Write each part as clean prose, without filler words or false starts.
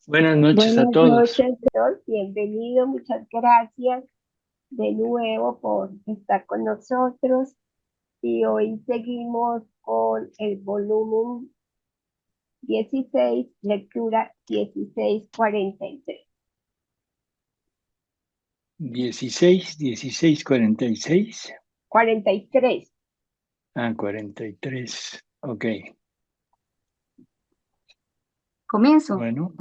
Buenas noches a Buenas todos. noches, Dios. Bienvenido. Muchas gracias de nuevo por estar con nosotros. Y hoy seguimos con el volumen 16, lectura 1643. 16, 16:46. 43. 43. Ok. Comienzo. Bueno,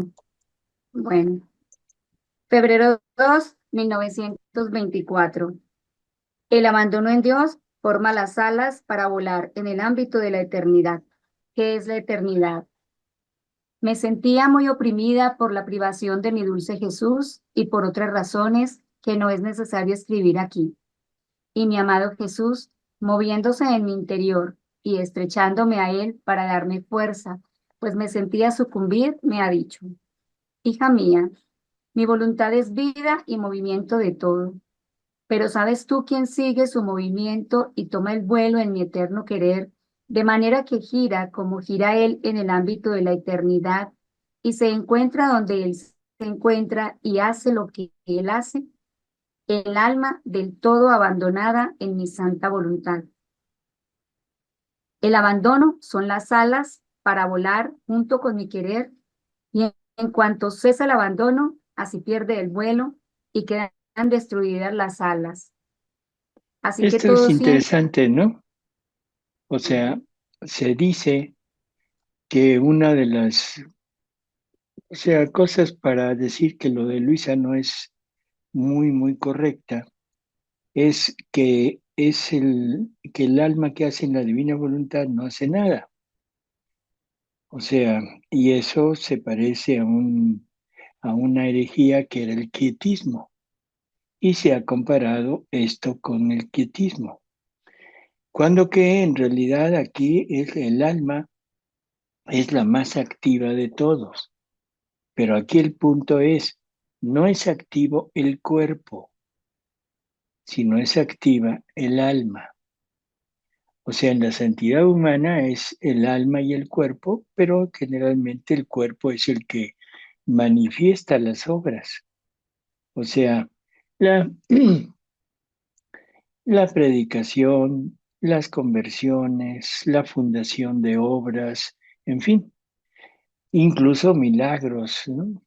Bueno, febrero 2, 1924. El abandono en Dios forma las alas para volar en el ámbito de la eternidad. ¿Qué es la eternidad? Me sentía muy oprimida por la privación de mi dulce Jesús y por otras razones que no es necesario escribir aquí. Y mi amado Jesús, moviéndose en mi interior y estrechándome a Él para darme fuerza, pues me sentía sucumbir, me ha dicho: Hija mía, mi voluntad es vida y movimiento de todo. Pero ¿sabes tú quién sigue su movimiento y toma el vuelo en mi eterno querer, de manera que gira como gira Él en el ámbito de la eternidad y se encuentra donde Él se encuentra y hace lo que Él hace? El alma del todo abandonada en mi santa voluntad. El abandono son las alas para volar junto con mi querer, y en cuanto cesa el abandono, así pierde el vuelo y quedan destruidas las alas. Así que esto es todo siempre, interesante, ¿no? O sea, se dice que una de las, cosas para decir que lo de Luisa no es muy correcta, es que el alma que hace en la divina voluntad no hace nada. O sea, y eso se parece a una herejía que era el quietismo. Y se ha comparado esto con el quietismo, cuando que en realidad aquí es el alma es la más activa de todos, pero aquí el punto es, no es activo el cuerpo, sino es activa el alma. O sea, en la santidad humana es el alma y el cuerpo, pero generalmente el cuerpo es el que manifiesta las obras. O sea, la, la predicación, las conversiones, la fundación de obras, en fin, incluso milagros, ¿no?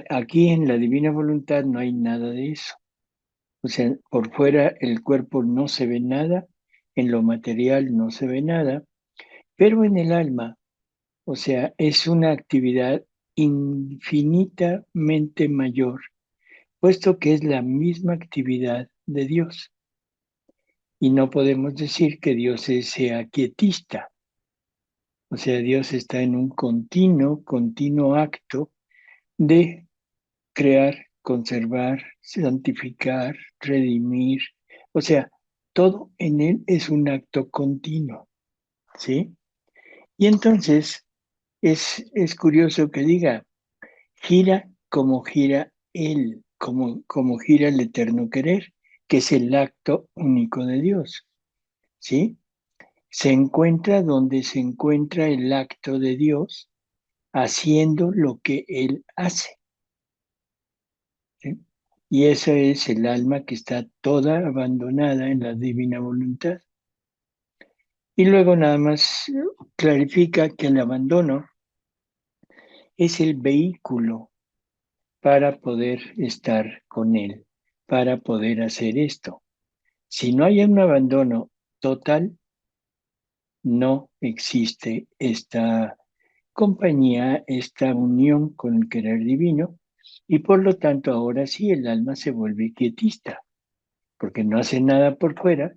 Aquí en la divina voluntad no hay nada de eso. O sea, por fuera el cuerpo no se ve nada, en lo material no se ve nada, pero en el alma, o sea, es una actividad infinitamente mayor, puesto que es la misma actividad de Dios. Y no podemos decir que Dios sea quietista. O sea, Dios está en un continuo acto de crear, conservar, santificar, redimir. O sea, todo en Él es un acto continuo, ¿sí? Y entonces es curioso que diga, gira como gira Él, como gira el eterno querer, que es el acto único de Dios, ¿sí? Se encuentra donde se encuentra el acto de Dios haciendo lo que Él hace, ¿sí? Y esa es el alma que está toda abandonada en la divina voluntad. Y luego nada más clarifica que el abandono es el vehículo para poder estar con Él, para poder hacer esto. Si no hay un abandono total, no existe esta compañía, esta unión con el querer divino, y por lo tanto ahora sí el alma se vuelve quietista, porque no hace nada por fuera,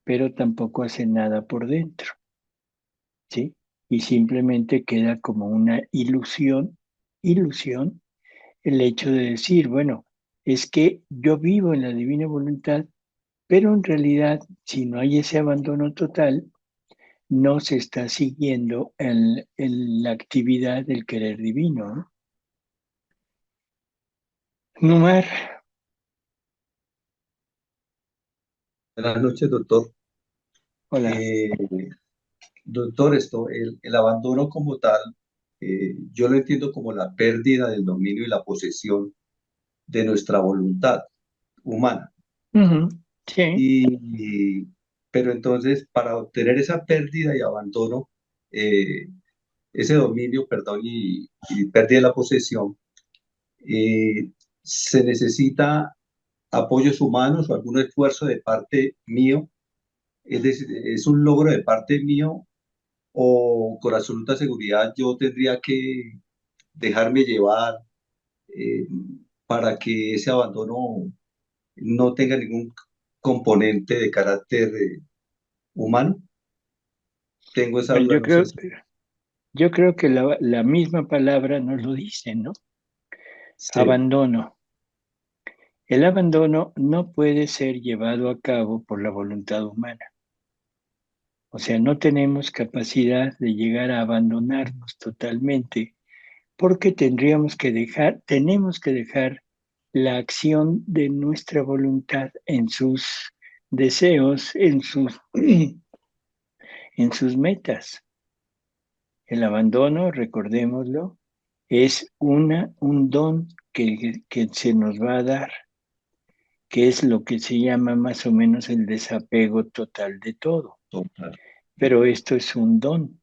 pero tampoco hace nada por dentro, ¿sí? Y simplemente queda como una ilusión, el hecho de decir, bueno, es que yo vivo en la divina voluntad, pero en realidad, si no hay ese abandono total, no se está siguiendo la actividad del querer divino, ¿no? Numar, Buenas noches, doctor. hola. Eh, Doctor, el abandono como tal yo lo entiendo como la pérdida del dominio y la posesión de nuestra voluntad humana. Ujú, sí, Y, pero entonces, para obtener esa pérdida y abandono, eh, ese dominio, perdón, y pérdida de la posesión, eh, se necesita apoyos humanos o algún esfuerzo de parte mío, es decir, es un logro de parte mío o con absoluta seguridad yo tendría que dejarme llevar eh, para que ese abandono no tenga ningún componente de carácter humano. Tengo esa bueno, duda, no sé si yo creo que la misma palabra nos lo dice, ¿no? sí, Abandono. El abandono no puede ser llevado a cabo por la voluntad humana. O sea, no tenemos capacidad de llegar a abandonarnos totalmente porque tenemos que dejar la acción de nuestra voluntad en sus deseos, en sus metas. El abandono, recordémoslo, es un don que se nos va a dar, que es lo que se llama más o menos el desapego total de todo. total. Pero esto es un don,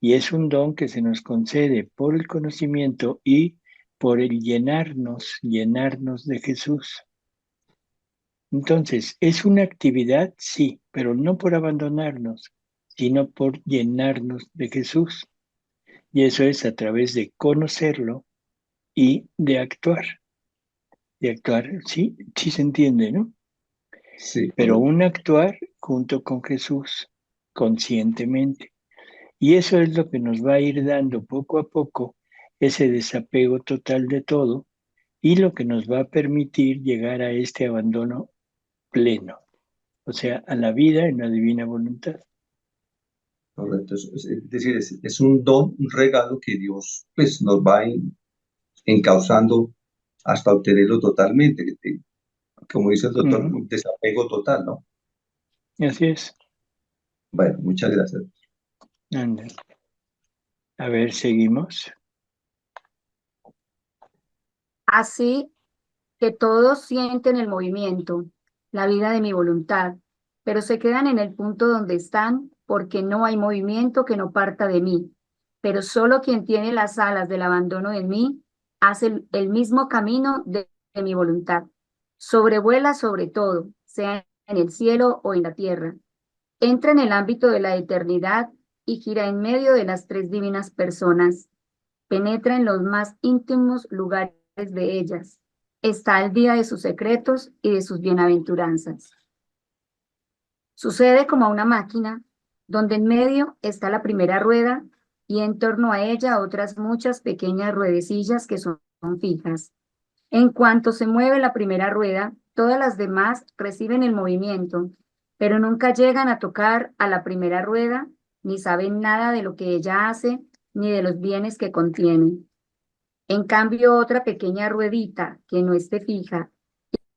y es un don que se nos concede por el conocimiento y por el llenarnos de Jesús. Entonces, ¿es una actividad? Sí, pero no por abandonarnos, sino por llenarnos de Jesús. Y eso es a través de conocerlo y de actuar. De actuar, sí, sí se entiende, ¿no? Sí, Pero correcto. un actuar junto con Jesús, conscientemente. Y eso es lo que nos va a ir dando poco a poco ese desapego total de todo y lo que nos va a permitir llegar a este abandono pleno, o sea, a la vida en la divina voluntad. Correcto. Es decir, es un don, un regalo que Dios pues, nos va encauzando hasta obtenerlo totalmente. Como dice el doctor, Ujú, un desapego total, ¿no? así es. Bueno, muchas gracias. Anda. A ver, seguimos. Así que todos sienten el movimiento, la vida de mi voluntad, pero se quedan en el punto donde están porque no hay movimiento que no parta de mí. Pero solo quien tiene las alas del abandono de mí hace el mismo camino de mi voluntad. Sobrevuela sobre todo, sea en el cielo o en la tierra. Entra en el ámbito de la eternidad y gira en medio de las tres divinas personas. Penetra en los más íntimos lugares de ellas. Está al día de sus secretos y de sus bienaventuranzas. Sucede como a una máquina, donde en medio está la primera rueda y en torno a ella otras muchas pequeñas ruedecillas que son fijas. En cuanto se mueve la primera rueda, todas las demás reciben el movimiento, pero nunca llegan a tocar a la primera rueda, ni saben nada de lo que ella hace, ni de los bienes que contiene. En cambio, otra pequeña ruedita que no esté fija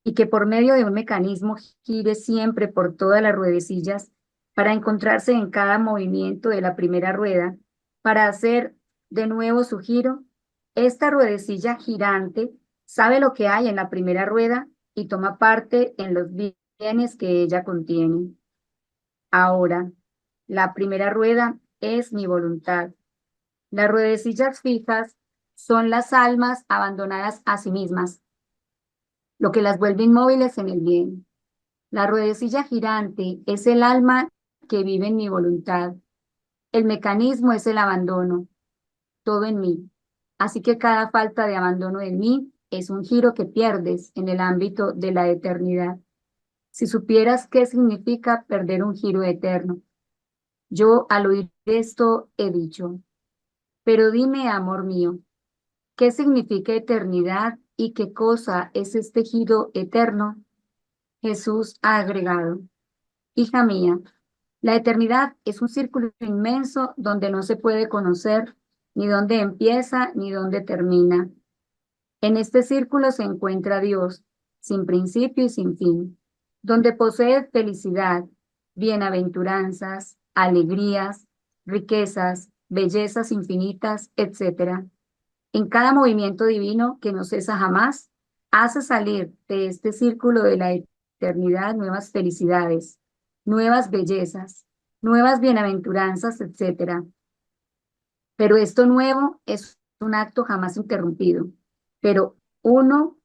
y que por medio de un mecanismo gire siempre por todas las ruedecillas para encontrarse en cada movimiento de la primera rueda, para hacer de nuevo su giro, esta ruedecilla girante sabe lo que hay en la primera rueda y toma parte en los bienes que ella contiene. Ahora, la primera rueda es mi voluntad. Las ruedecillas fijas son las almas abandonadas a sí mismas, lo que las vuelve inmóviles en el bien. La ruedecilla girante es el alma que vive en mi voluntad. El mecanismo es el abandono, todo en mí. Así que cada falta de abandono en mí es un giro que pierdes en el ámbito de la eternidad. Si supieras qué significa perder un giro eterno. Yo al oír esto he dicho, pero dime, amor mío, ¿qué significa eternidad y qué cosa es este giro eterno? Jesús ha agregado, hija mía, la eternidad es un círculo inmenso donde no se puede conocer ni dónde empieza ni dónde termina. En este círculo se encuentra Dios, sin principio y sin fin, donde posee felicidad, bienaventuranzas, alegrías, riquezas, bellezas infinitas, etc. En cada movimiento divino que no cesa jamás, hace salir de este círculo de la eternidad nuevas felicidades, nuevas bellezas, nuevas bienaventuranzas, etc. Pero esto nuevo es un acto jamás interrumpido. Pero uno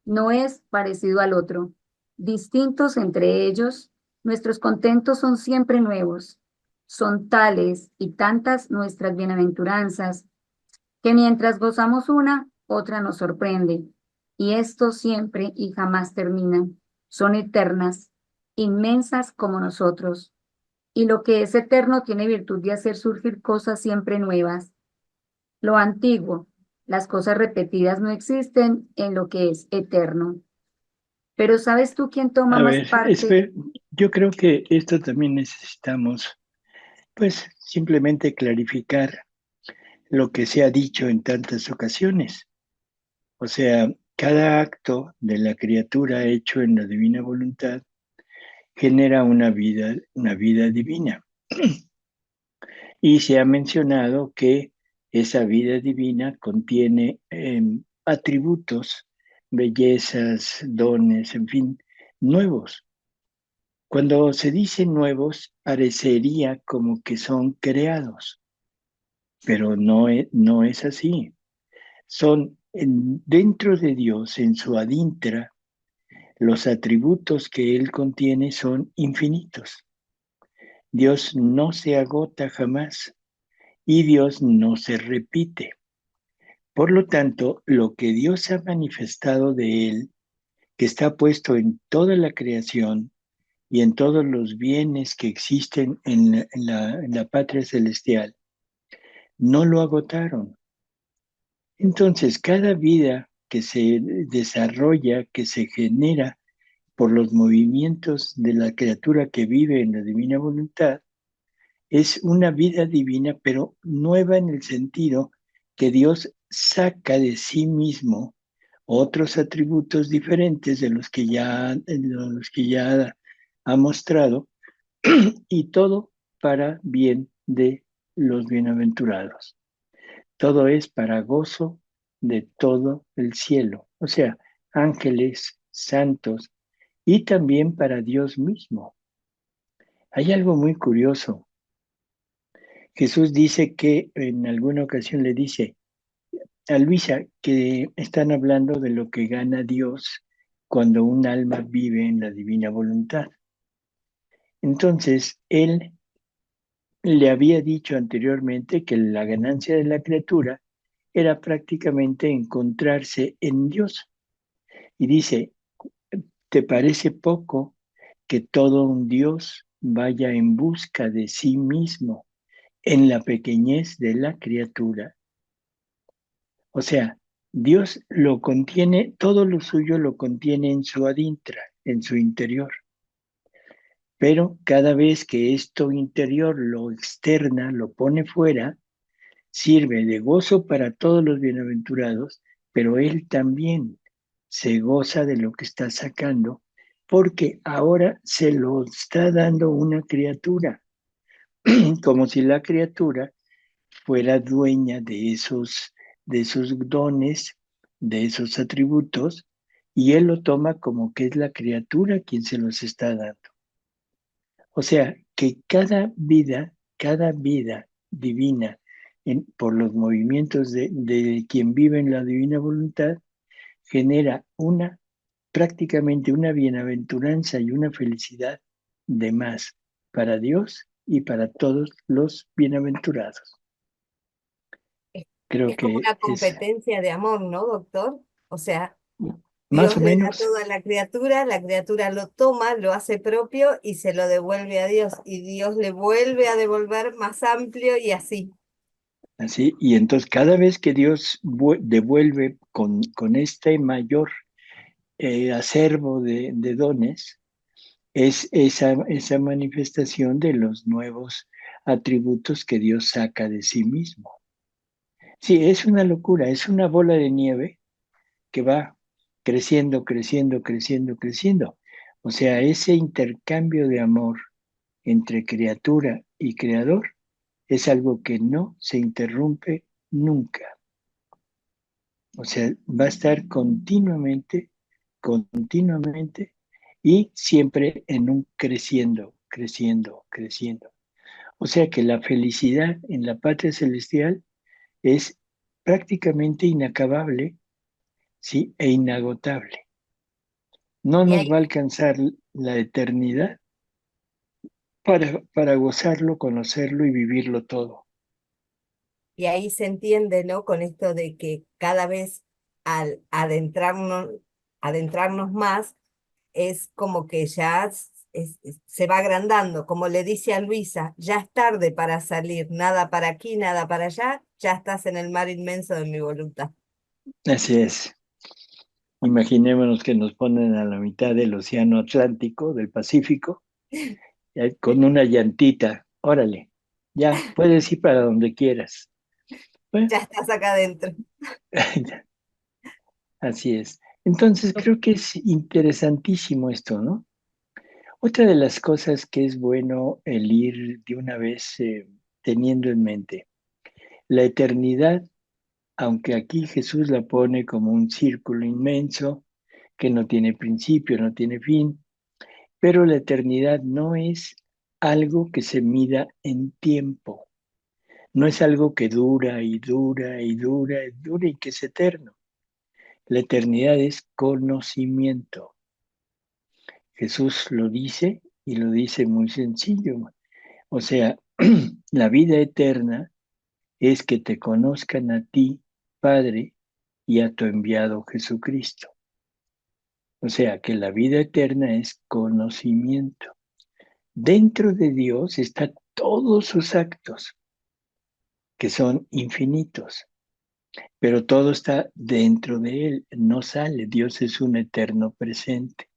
no es parecido al otro. Distintos entre ellos, nuestros contentos son siempre nuevos. Son tales y tantas nuestras bienaventuranzas que mientras gozamos una, otra nos sorprende. Y esto siempre y jamás terminan. Son eternas, inmensas como nosotros. Y lo que es eterno tiene virtud de hacer surgir cosas siempre nuevas. Lo antiguo, las cosas repetidas no existen en lo que es eterno. Pero ¿sabes tú quién toma A más ver, parte? yo creo que esto también necesitamos, pues, simplemente clarificar lo que se ha dicho en tantas ocasiones. O sea, cada acto de la criatura hecho en la divina voluntad genera una vida divina. Y se ha mencionado que esa vida divina contiene atributos, bellezas, dones, en fin, nuevos. Cuando se dice nuevos, parecería como que son creados, pero no es así. Son dentro de Dios, en su adintra, los atributos que Él contiene son infinitos. Dios no se agota jamás y Dios no se repite. Por lo tanto, lo que Dios ha manifestado de Él, que está puesto en toda la creación y en todos los bienes que existen en la patria celestial, no lo agotaron. Entonces, cada vida que se desarrolla, que se genera por los movimientos de la criatura que vive en la divina voluntad, es una vida divina, pero nueva en el sentido que Dios saca de sí mismo otros atributos diferentes de los que ya ha mostrado, y todo para bien de los bienaventurados. Todo es para gozo de todo el cielo, o sea, ángeles, santos, y también para Dios mismo. Hay algo muy curioso. Jesús dice que en alguna ocasión le dice a Luisa que están hablando de lo que gana Dios cuando un alma vive en la divina voluntad. Entonces, él le había dicho anteriormente que la ganancia de la criatura era prácticamente encontrarse en Dios. Y dice, ¿te parece poco que todo un Dios vaya en busca de sí mismo en la pequeñez de la criatura? O sea, Dios lo contiene, todo lo suyo lo contiene en su adintra, en su interior. Pero cada vez que esto interior lo externa, lo pone fuera, sirve de gozo para todos los bienaventurados, pero él también se goza de lo que está sacando, porque ahora se lo está dando una criatura, como si la criatura fuera dueña de esos dones, de esos atributos, y él lo toma como que es la criatura quien se los está dando. O sea, que cada vida divina, por los movimientos de quien vive en la divina voluntad, genera prácticamente una bienaventuranza y una felicidad de más para Dios y para todos los bienaventurados. Es, Creo es como que una es competencia de amor, ¿no, doctor? O sea, más o Dios le da menos todo a la criatura lo toma, lo hace propio y se lo devuelve a Dios. Y Dios le vuelve a devolver más amplio y así. así. Y entonces cada vez que Dios devuelve con este mayor acervo de dones, es esa manifestación de los nuevos atributos que Dios saca de sí mismo. Sí, es una locura, es una bola de nieve que va creciendo, creciendo, creciendo, creciendo. O sea, ese intercambio de amor entre criatura y creador es algo que no se interrumpe nunca. O sea, va a estar continuamente, continuamente y siempre en un creciendo, creciendo, creciendo. O sea que la felicidad en la patria celestial es prácticamente inacabable, ¿sí? E inagotable. No Y nos ahí, va a alcanzar la eternidad para gozarlo, conocerlo y vivirlo todo. y ahí se entiende, ¿no? Con esto de que cada vez al adentrarnos más, es como que ya se va agrandando, como le dice a Luisa, ya es tarde para salir, nada para aquí, nada para allá, ya estás en el mar inmenso de mi voluntad. Así es. Imaginémonos que nos ponen a la mitad del océano Atlántico, del Pacífico, con una llantita. Órale, ya puedes ir para donde quieras. Bueno, Ya estás acá adentro. así es. Entonces creo que es interesantísimo esto, ¿no? Otra de las cosas que es bueno el ir de una vez teniendo en mente, la eternidad, aunque aquí Jesús la pone como un círculo inmenso que no tiene principio, no tiene fin, pero la eternidad no es algo que se mida en tiempo, no es algo que dura y dura y dura y dura y que es eterno. La eternidad es conocimiento. Jesús lo dice y lo dice muy sencillo. O sea, la vida eterna es que te conozcan a ti, Padre, y a tu enviado Jesucristo. O sea, que la vida eterna es conocimiento. Dentro de Dios están todos sus actos, que son infinitos, pero todo está dentro de Él, no sale. Dios es un eterno presente.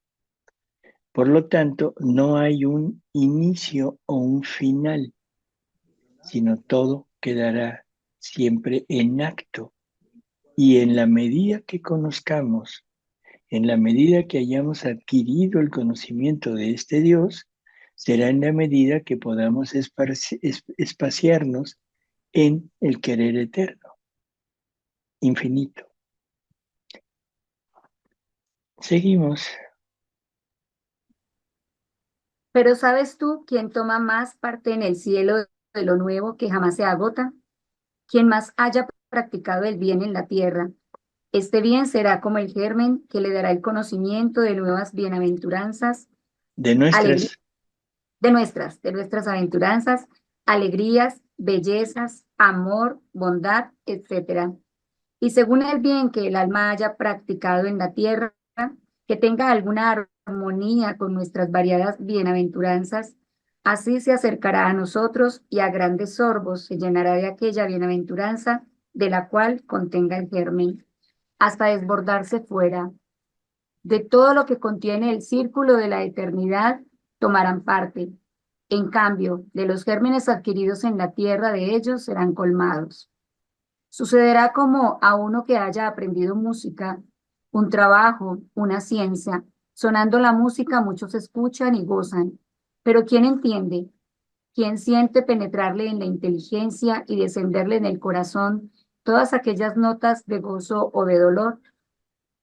Por lo tanto, no hay un inicio o un final, sino todo quedará siempre en acto. Y en la medida que conozcamos, en la medida que hayamos adquirido el conocimiento de este Dios, será en la medida que podamos espaciarnos en el querer eterno, infinito. Seguimos. Pero ¿sabes tú quién toma más parte en el cielo de lo nuevo que jamás se agota? Quien más haya practicado el bien en la tierra. Este bien será como el germen que le dará el conocimiento de nuevas bienaventuranzas, De alegría, nuestras, de nuestras aventuranzas, alegrías, bellezas, amor, bondad, etcétera. Y según el bien que el alma haya practicado en la tierra, que tenga alguna armonía con nuestras variadas bienaventuranzas, así se acercará a nosotros y a grandes sorbos se llenará de aquella bienaventuranza de la cual contenga el germen, hasta desbordarse fuera. De todo lo que contiene el círculo de la eternidad tomarán parte. En cambio, de los gérmenes adquiridos en la tierra de ellos serán colmados. Sucederá como a uno que haya aprendido música, un trabajo, una ciencia. Sonando la música, muchos escuchan y gozan. Pero ¿quién entiende? ¿Quién siente penetrarle en la inteligencia y descenderle en el corazón todas aquellas notas de gozo o de dolor?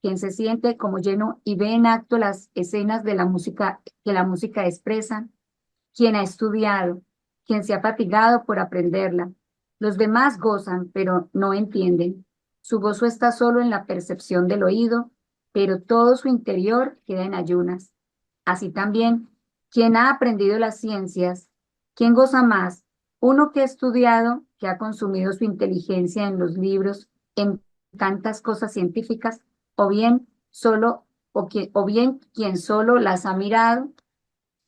¿Quién se siente como lleno y ve en acto las escenas de la música que la música expresa? ¿Quién ha estudiado? ¿Quién se ha fatigado por aprenderla? Los demás gozan, pero no entienden. Su gozo está solo en la percepción del oído, pero todo su interior queda en ayunas. Así también, quien ha aprendido las ciencias, ¿quién goza más? Uno que ha estudiado, que ha consumido su inteligencia en los libros, en tantas cosas científicas, o bien o bien quien solo las ha mirado.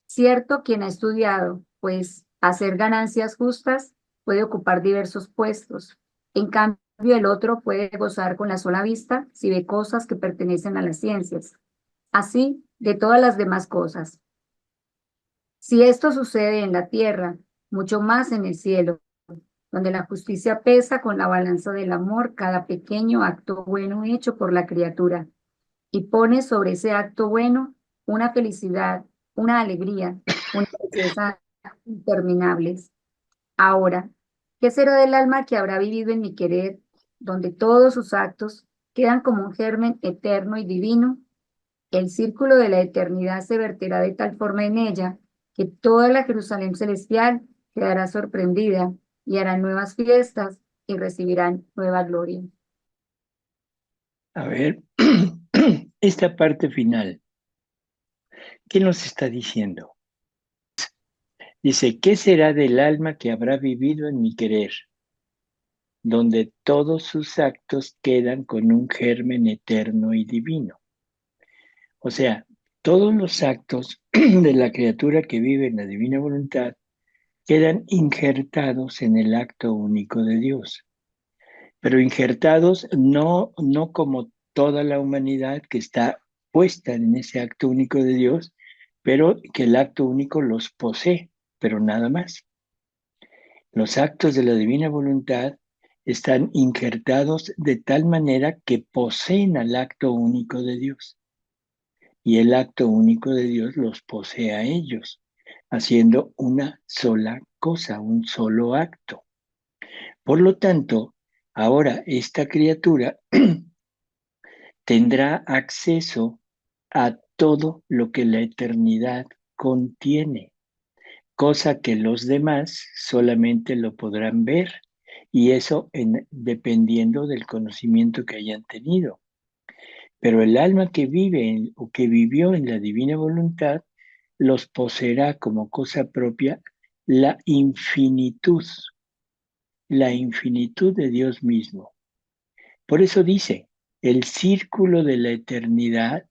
Cierto, quien ha estudiado, pues hacer ganancias justas puede ocupar diversos puestos. En cambio, el otro puede gozar con la sola vista si ve cosas que pertenecen a las ciencias. Así, de todas las demás cosas. Si esto sucede en la tierra, mucho más en el cielo, donde la justicia pesa con la balanza del amor cada pequeño acto bueno hecho por la criatura y pone sobre ese acto bueno una felicidad, una alegría, una belleza interminables. Ahora, ¿Qué será del alma que habrá vivido en mi querer, donde todos sus actos quedan como un germen eterno y divino? El círculo de la eternidad se verterá de tal forma en ella que toda la Jerusalén celestial quedará sorprendida y harán nuevas fiestas y recibirán nueva gloria. A ver, esta parte final, ¿qué nos está diciendo? Dice, ¿qué será del alma que habrá vivido en mi querer, donde todos sus actos quedan con un germen eterno y divino? O sea, todos los actos de la criatura que vive en la divina voluntad quedan injertados en el acto único de Dios, pero injertados no como toda la humanidad que está puesta en ese acto único de Dios, pero que el acto único los posee, pero nada más. Los actos de la divina voluntad están injertados de tal manera que poseen al acto único de Dios. Y el acto único de Dios los posee a ellos, haciendo una sola cosa, un solo acto. Por lo tanto, ahora esta criatura tendrá acceso a todo lo que la eternidad contiene, cosa que los demás solamente lo podrán ver, y eso dependiendo del conocimiento que hayan tenido. Pero el alma que vive o que vivió en la divina voluntad los poseerá como cosa propia la infinitud de Dios mismo. Por eso dice, el círculo de la eternidad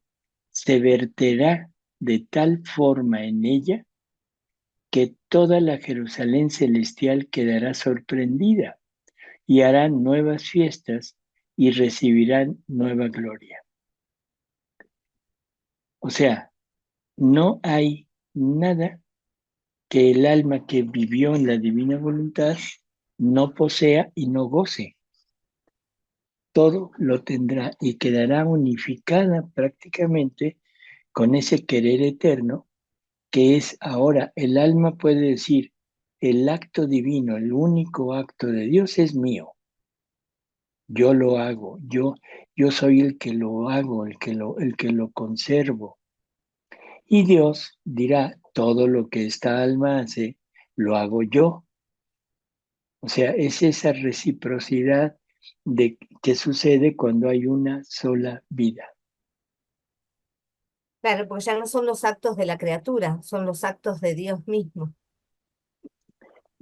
se verterá de tal forma en ella que toda la Jerusalén celestial quedará sorprendida y harán nuevas fiestas y recibirán nueva gloria. O sea, no hay nada que el alma que vivió en la divina voluntad no posea y no goce. Todo lo tendrá y quedará unificada prácticamente con ese querer eterno que es ahora el alma puede decir, el acto divino, el único acto de Dios es mío. Yo lo hago, yo soy el que lo hago, el que lo conservo. Y Dios dirá, todo lo que esta alma hace, lo hago yo. O sea, es esa reciprocidad que sucede cuando hay una sola vida. Claro, porque ya no son los actos de la criatura, son los actos de Dios mismo.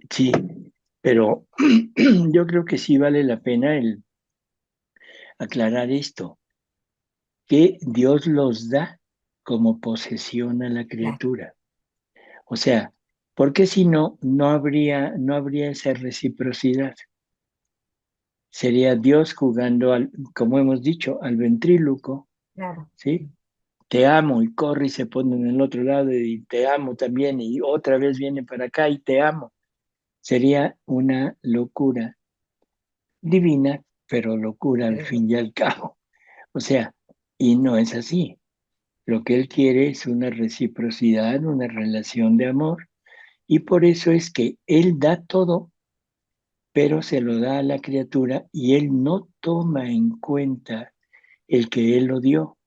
Sí, pero yo creo que sí vale la pena el aclarar esto, que Dios los da como posesión a la Claro, criatura. O sea, porque si no, no habría esa reciprocidad. Sería Dios jugando, como hemos dicho, al ventríloco, claro. ¿sí? Te amo y corre y se pone en el otro lado y te amo también y otra vez viene para acá y te amo. Sería una locura divina, pero locura al Pero fin y al cabo. O sea, y no es así. Lo que él quiere es una reciprocidad, una relación de amor, y por eso es que él da todo, pero se lo da a la criatura y él no toma en cuenta el que él lo dio,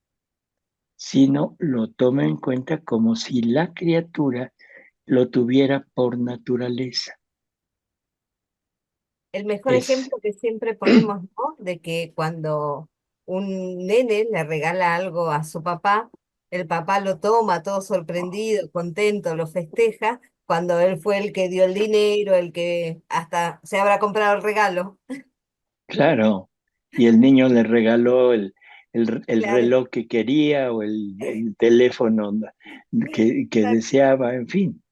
sino lo toma en cuenta como si la criatura lo tuviera por naturaleza. el mejor Es, ejemplo que siempre ponemos, ¿no? De que cuando un nene le regala algo a su papá, el papá lo toma todo sorprendido, contento, lo festeja, cuando él fue el que dio el dinero, el que hasta se habrá comprado el regalo. claro, y el niño le regaló el Claro, reloj que quería o el teléfono que exacto, deseaba, en fin,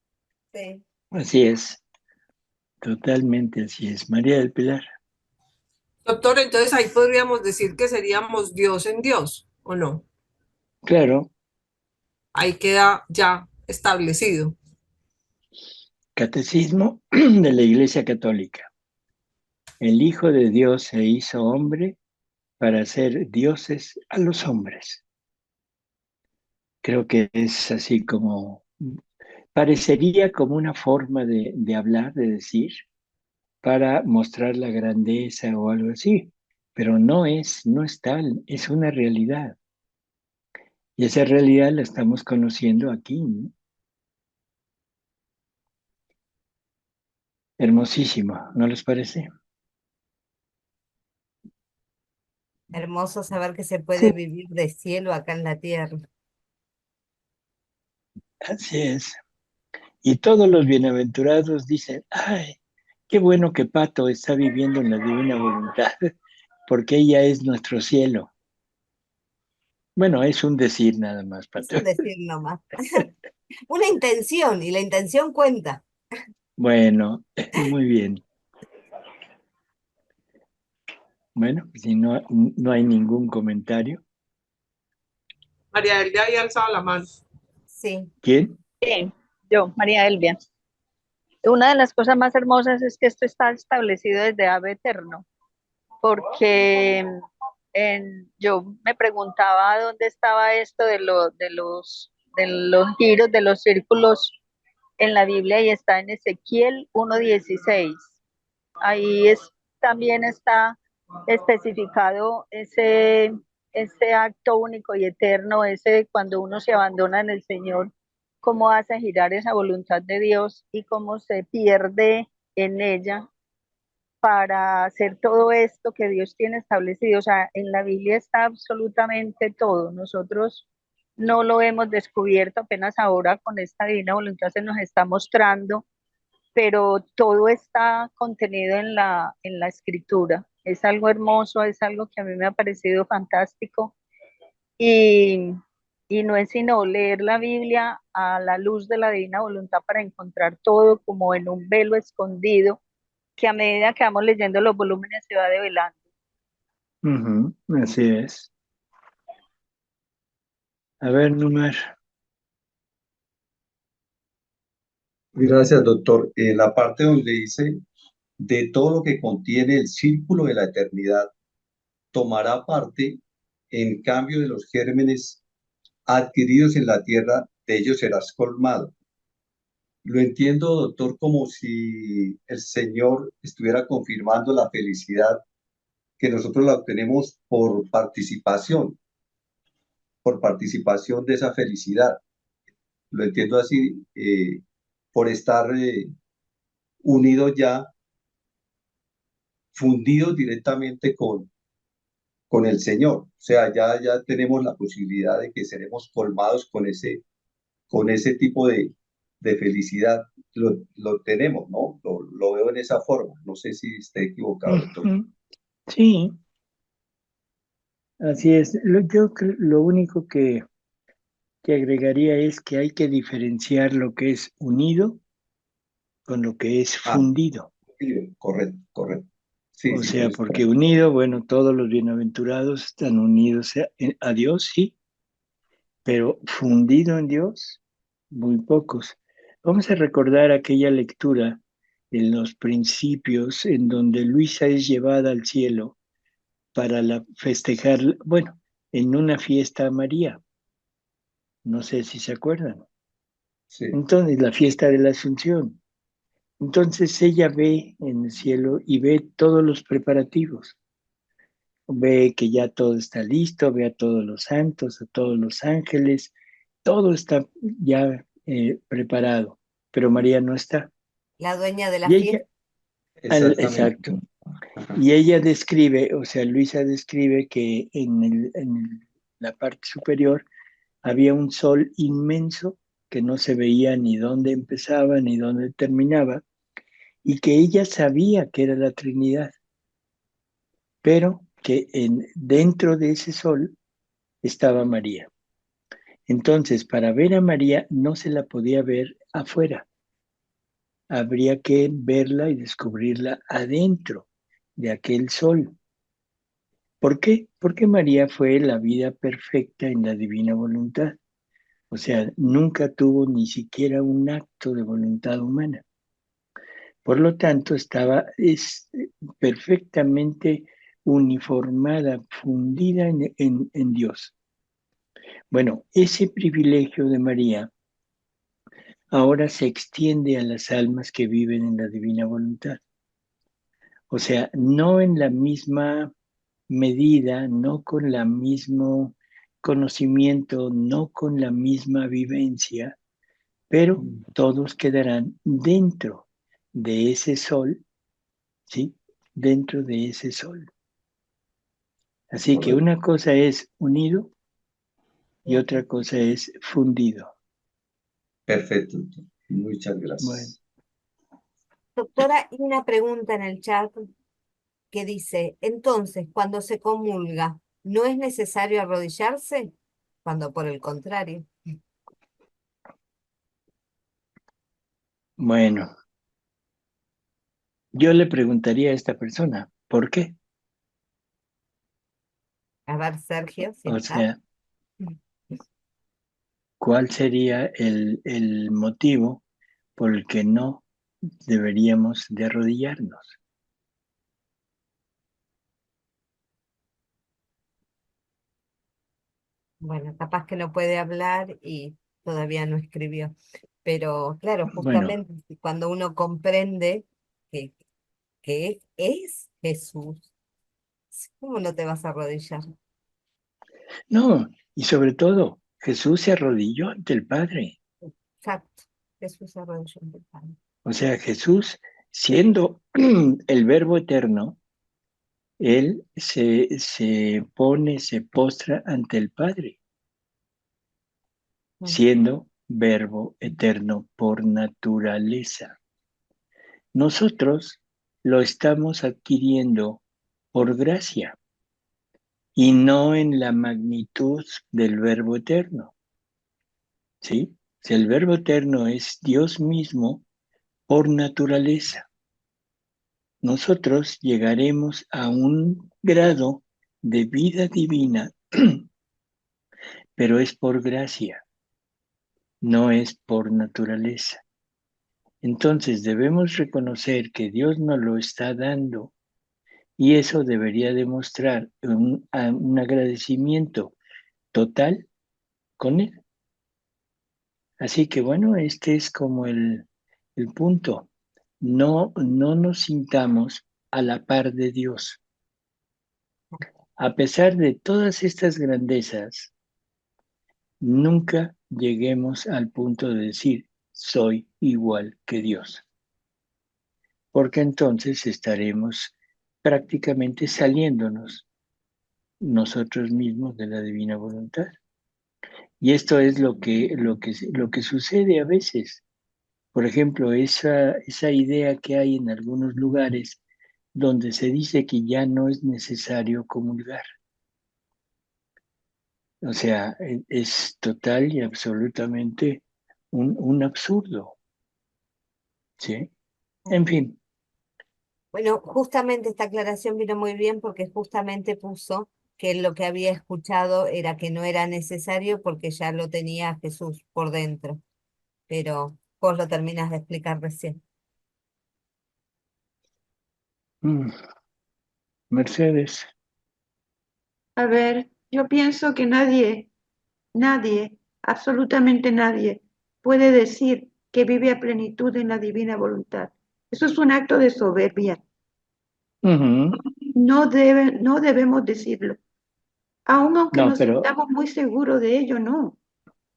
sí. así es, totalmente así es. María del Pilar, Doctor, entonces ahí podríamos decir que seríamos Dios en Dios, ¿o no? claro, Ahí queda ya establecido. Catecismo de la Iglesia Católica. El Hijo de Dios se hizo hombre para ser dioses a los hombres. Creo que es así como, parecería como una forma de hablar, de decir, para mostrar la grandeza o algo así, pero no es tal, es una realidad. Y esa realidad la estamos conociendo aquí, ¿no? Hermosísimo, ¿no les parece? Hermoso saber que se Sí, puede vivir de cielo acá en la tierra. así es. Y todos los bienaventurados dicen, ay, qué bueno que Pato está viviendo en la divina voluntad, porque ella es nuestro cielo. Bueno, es un decir nada más, Es Pato. un decir nomás. Una intención, y la intención cuenta. Bueno, muy bien. Bueno, si no hay ningún comentario. María Elvia había alzado la mano. Sí. ¿Quién? Bien, yo, María Elvia. Una de las cosas más hermosas es que esto está establecido desde Ave Eterno, porque yo me preguntaba dónde estaba esto de los giros, de los círculos en la Biblia, y está en Ezequiel 1:16. Ahí también está especificado ese acto único y eterno, ese cuando uno se abandona en el Señor, cómo hace girar esa voluntad de Dios y cómo se pierde en ella para hacer todo esto que Dios tiene establecido. O sea, en la Biblia está absolutamente todo. Nosotros no lo hemos descubierto, apenas ahora con esta divina voluntad se nos está mostrando, pero todo está contenido en la escritura. Es algo hermoso, es algo que a mí me ha parecido fantástico, y, y no es sino leer la Biblia a la luz de la divina voluntad para encontrar todo como en un velo escondido, que a medida que vamos leyendo los volúmenes se va develando. Ujú, así es. A ver, Numar. Gracias, doctor. En la parte donde dice, de todo lo que contiene el círculo de la eternidad, tomará parte en cambio de los gérmenes adquiridos en la tierra, de ellos serás colmado. Lo entiendo, doctor, como si el Señor estuviera confirmando la felicidad que nosotros la obtenemos por participación de esa felicidad. Lo entiendo así, por estar unidos ya, fundidos directamente con el Señor. O sea, ya tenemos la posibilidad de que seremos colmados con ese tipo de felicidad. Lo tenemos, ¿no? Lo veo en esa forma. No sé si esté equivocado, doctor. Ujú, sí, así es. Lo único que agregaría es que hay que diferenciar lo que es unido con lo que es Ah, fundido. sí, correcto, correcto. Sí, O sí, sea, tienes porque razón. unido, bueno, todos los bienaventurados están unidos a Dios, sí, pero fundido en Dios, muy pocos. Vamos a recordar aquella lectura en los principios en donde Luisa es llevada al cielo para festejar, bueno, en una fiesta a María, no sé si se acuerdan. Sí, Entonces, la fiesta de la Asunción. Entonces ella ve en el cielo y ve todos los preparativos. Ve que ya todo está listo, ve a todos los santos, a todos los ángeles, todo está ya preparado, pero María no está. La dueña de la Y ella, fiesta. exactamente. exacto, y ella describe, o sea, Luisa describe que en la parte superior había un sol inmenso que no se veía ni dónde empezaba ni dónde terminaba, y que ella sabía que era la Trinidad, pero que dentro de ese sol estaba María. Entonces, para ver a María no se la podía ver afuera, habría que verla y descubrirla adentro de aquel sol. ¿Por qué? Porque María fue la vida perfecta en la divina voluntad. O sea, nunca tuvo ni siquiera un acto de voluntad humana. Por lo tanto, es perfectamente uniformada, fundida en Dios. Bueno, ese privilegio de María ahora se extiende a las almas que viven en la divina voluntad. O sea, no en la misma medida, no con el mismo conocimiento, no con la misma vivencia, pero todos quedarán dentro de ese sol, ¿sí? Dentro de ese sol. Así que una cosa es unido y otra cosa es fundido. Perfecto, doctor. Muchas Bueno, gracias. Doctora, y una pregunta en el chat que dice, entonces, cuando se comulga, ¿no es necesario arrodillarse? Cuando por el contrario. bueno, yo le preguntaría a esta persona, ¿por qué? A ver, Sergio, si O está. sea, ¿cuál sería el motivo por el que no deberíamos de arrodillarnos? Bueno, capaz que no puede hablar y todavía no escribió. Pero claro, Bueno, justamente cuando uno comprende que, que es Jesús, ¿cómo no te vas a arrodillar? no, y sobre todo, Jesús se arrodilló ante el Padre. Exacto, Jesús se arrodilló ante el Padre. O sea, Jesús, siendo el Verbo eterno, Él se pone, se postra ante el Padre, siendo Verbo eterno por naturaleza. Nosotros lo estamos adquiriendo por gracia y no en la magnitud del Verbo eterno, ¿sí? Si el Verbo eterno es Dios mismo por naturaleza, nosotros llegaremos a un grado de vida divina, pero es por gracia, no es por naturaleza. Entonces debemos reconocer que Dios nos lo está dando y eso debería demostrar un agradecimiento total con Él. Así que bueno, este es como el punto. No nos sintamos a la par de Dios. A pesar de todas estas grandezas, nunca lleguemos al punto de decir, soy igual que Dios, porque entonces estaremos prácticamente saliéndonos nosotros mismos de la divina voluntad. Y esto es lo que sucede a veces. Por ejemplo, esa idea que hay en algunos lugares donde se dice que ya no es necesario comulgar. O sea, es total y absolutamente un absurdo, ¿sí? En fin, Bueno, justamente esta aclaración vino muy bien porque justamente puso que lo que había escuchado era que no era necesario porque ya lo tenía Jesús por dentro, pero vos lo terminas de explicar recién. mm, Mercedes, A ver, yo pienso que nadie, absolutamente nadie, puede decir que vive a plenitud en la divina voluntad. Eso es un acto de soberbia. ujú, No debemos decirlo. Aun aunque no, nos pero sintamos muy seguros de ello, no.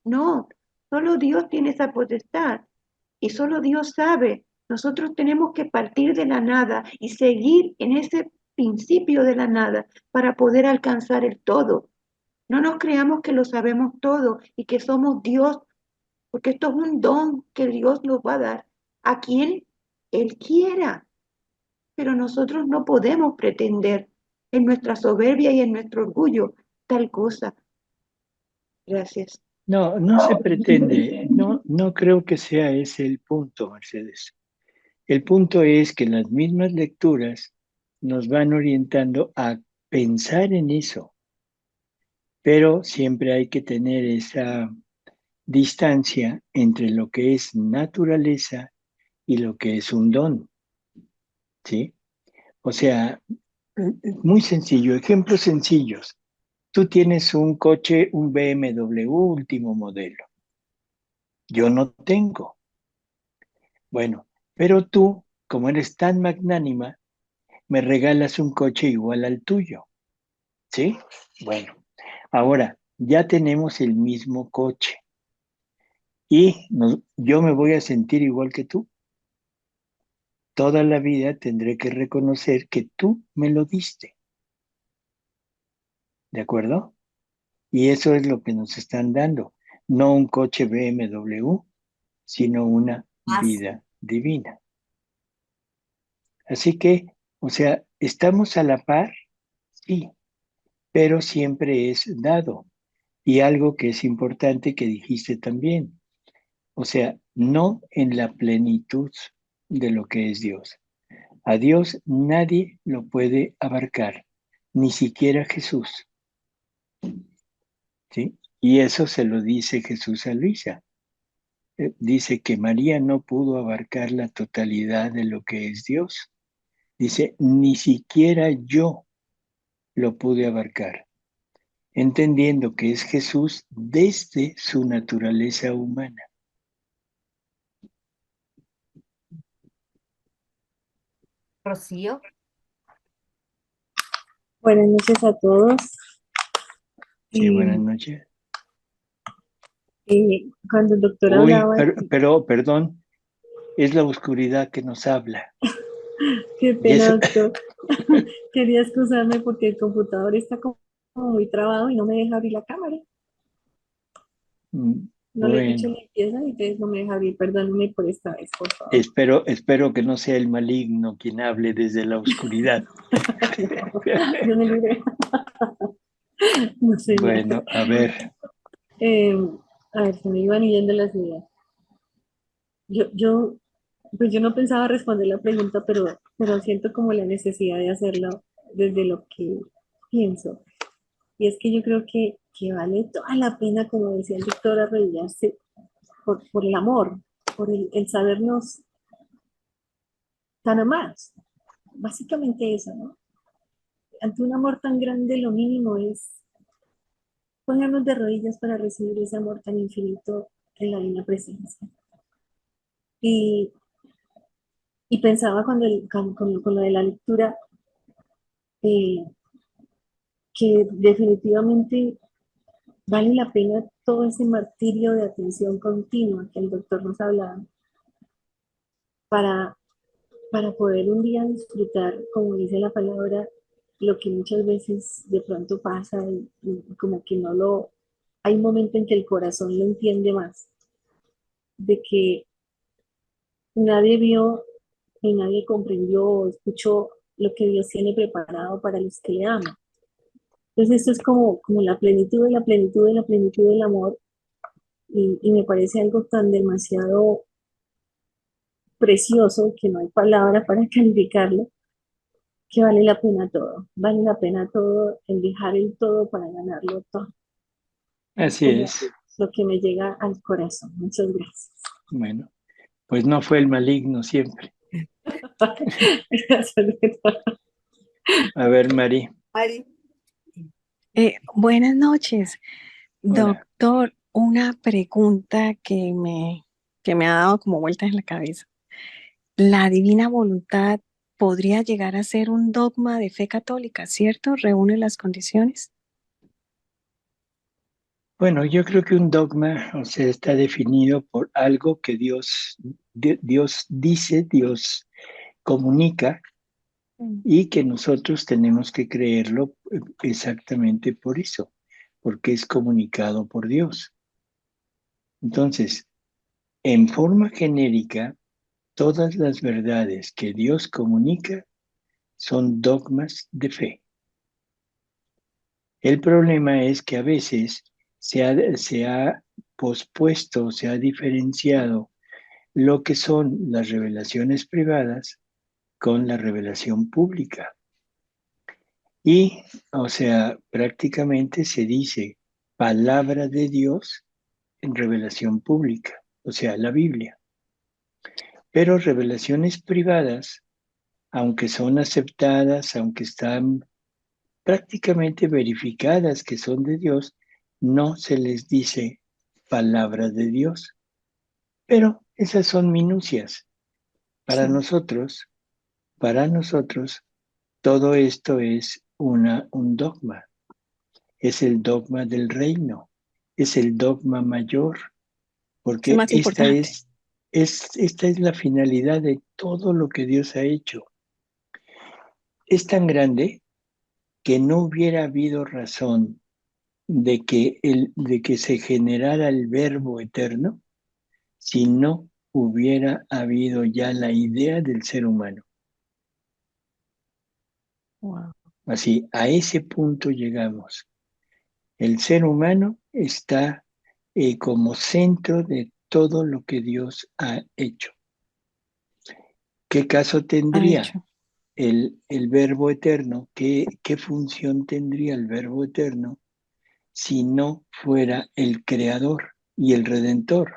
No, solo Dios tiene esa potestad y solo Dios sabe. Nosotros tenemos que partir de la nada y seguir en ese principio de la nada para poder alcanzar el todo. No nos creamos que lo sabemos todo y que somos Dios, porque esto es un don que Dios nos va a dar a quien Él quiera, pero nosotros no podemos pretender en nuestra soberbia y en nuestro orgullo tal cosa. Gracias. no se pretende, no creo que sea ese el punto, Mercedes. El punto es que las mismas lecturas nos van orientando a pensar en eso, pero siempre hay que tener esa distancia entre lo que es naturaleza y lo que es un don, ¿sí? O sea, muy sencillo, ejemplos sencillos. Tú tienes un coche, un BMW último modelo. Yo no tengo. Bueno, pero tú, como eres tan magnánima, me regalas un coche igual al tuyo, ¿sí? Bueno, ahora ya tenemos el mismo coche y yo me voy a sentir igual que tú. Toda la vida tendré que reconocer que tú me lo diste, ¿de acuerdo? Y eso es lo que nos están dando, no un coche BMW, sino una Más. vida divina. Así que, o sea, estamos a la par, sí, pero siempre es dado. Y algo que es importante que dijiste también, o sea, no en la plenitud de lo que es Dios. A Dios nadie lo puede abarcar, ni siquiera Jesús, ¿sí? Y eso se lo dice Jesús a Luisa. Dice que María no pudo abarcar la totalidad de lo que es Dios. Dice, ni siquiera yo lo pude abarcar, entendiendo que es Jesús desde su naturaleza humana. Rocío. Buenas noches a todos. Sí, buenas noches. Cuando el doctor Uy, hablaba, pero perdón, es la oscuridad que nos habla. qué Y pena, eso, doctor. Quería excusarme porque el computador está como muy trabado y no me deja abrir la cámara. No le he hecho bueno, limpieza y entonces no me deja abrir. Perdóneme por esta vez, por favor. espero que no sea el maligno quien hable desde la oscuridad. Yo me libré. No sé. Bueno, a ver. A ver, se me iban yendo las ideas. Pues yo no pensaba responder la pregunta, pero siento como la necesidad de hacerlo desde lo que pienso. Y es que yo creo que vale toda la pena, como decía el doctor, arrodillarse por el amor, por el sabernos tan amados. Básicamente eso, ¿no? Ante un amor tan grande, lo mínimo es ponernos de rodillas para recibir ese amor tan infinito en la divina presencia. Y, y pensaba cuando con lo de la lectura, eh, que definitivamente vale la pena todo ese martirio de atención continua que el doctor nos hablaba para, para poder un día disfrutar, como dice la palabra, lo que muchas veces de pronto pasa y como que no lo... Hay un momento en que el corazón lo entiende más, de que nadie vio y nadie comprendió o escuchó lo que Dios tiene preparado para los que le aman. Entonces esto es como la plenitud de la plenitud de la plenitud del amor y me parece algo tan demasiado precioso que no hay palabra para calificarlo, que vale la pena todo, el dejar el todo para ganarlo todo. Es Así como es. lo que me llega al corazón. Muchas gracias. Bueno, pues no fue el maligno siempre. Gracias, doctor. A ver, Mari. Mari. Buenas noches, Hola. doctor. Una pregunta que me ha dado como vueltas en la cabeza. ¿La divina voluntad podría llegar a ser un dogma de fe católica, cierto? ¿Reúne las condiciones? Bueno, yo creo que un dogma, o sea, está definido por algo que Dios dice, Dios comunica y que nosotros tenemos que creerlo exactamente por eso, porque es comunicado por Dios. Entonces, en forma genérica, todas las verdades que Dios comunica son dogmas de fe. El problema es que a veces se ha pospuesto, se ha diferenciado lo que son las revelaciones privadas con la revelación pública. Y, o sea, prácticamente se dice palabra de Dios en revelación pública, o sea, la Biblia. Pero revelaciones privadas, aunque son aceptadas, aunque están prácticamente verificadas que son de Dios, no se les dice palabra de Dios. Pero esas son minucias. Sí. Para nosotros, todo esto es un dogma, es el dogma del reino, es el dogma mayor, Es porque más importante. esta es la finalidad de todo lo que Dios ha hecho. Es tan grande que no hubiera habido razón de que se generara el verbo eterno si no hubiera habido ya la idea del ser humano. Wow. Así, a ese punto llegamos. El ser humano está como centro de todo lo que Dios ha hecho. ¿Qué caso Ha tendría hecho. el verbo eterno? ¿Qué función tendría el verbo eterno si no fuera el creador y el redentor?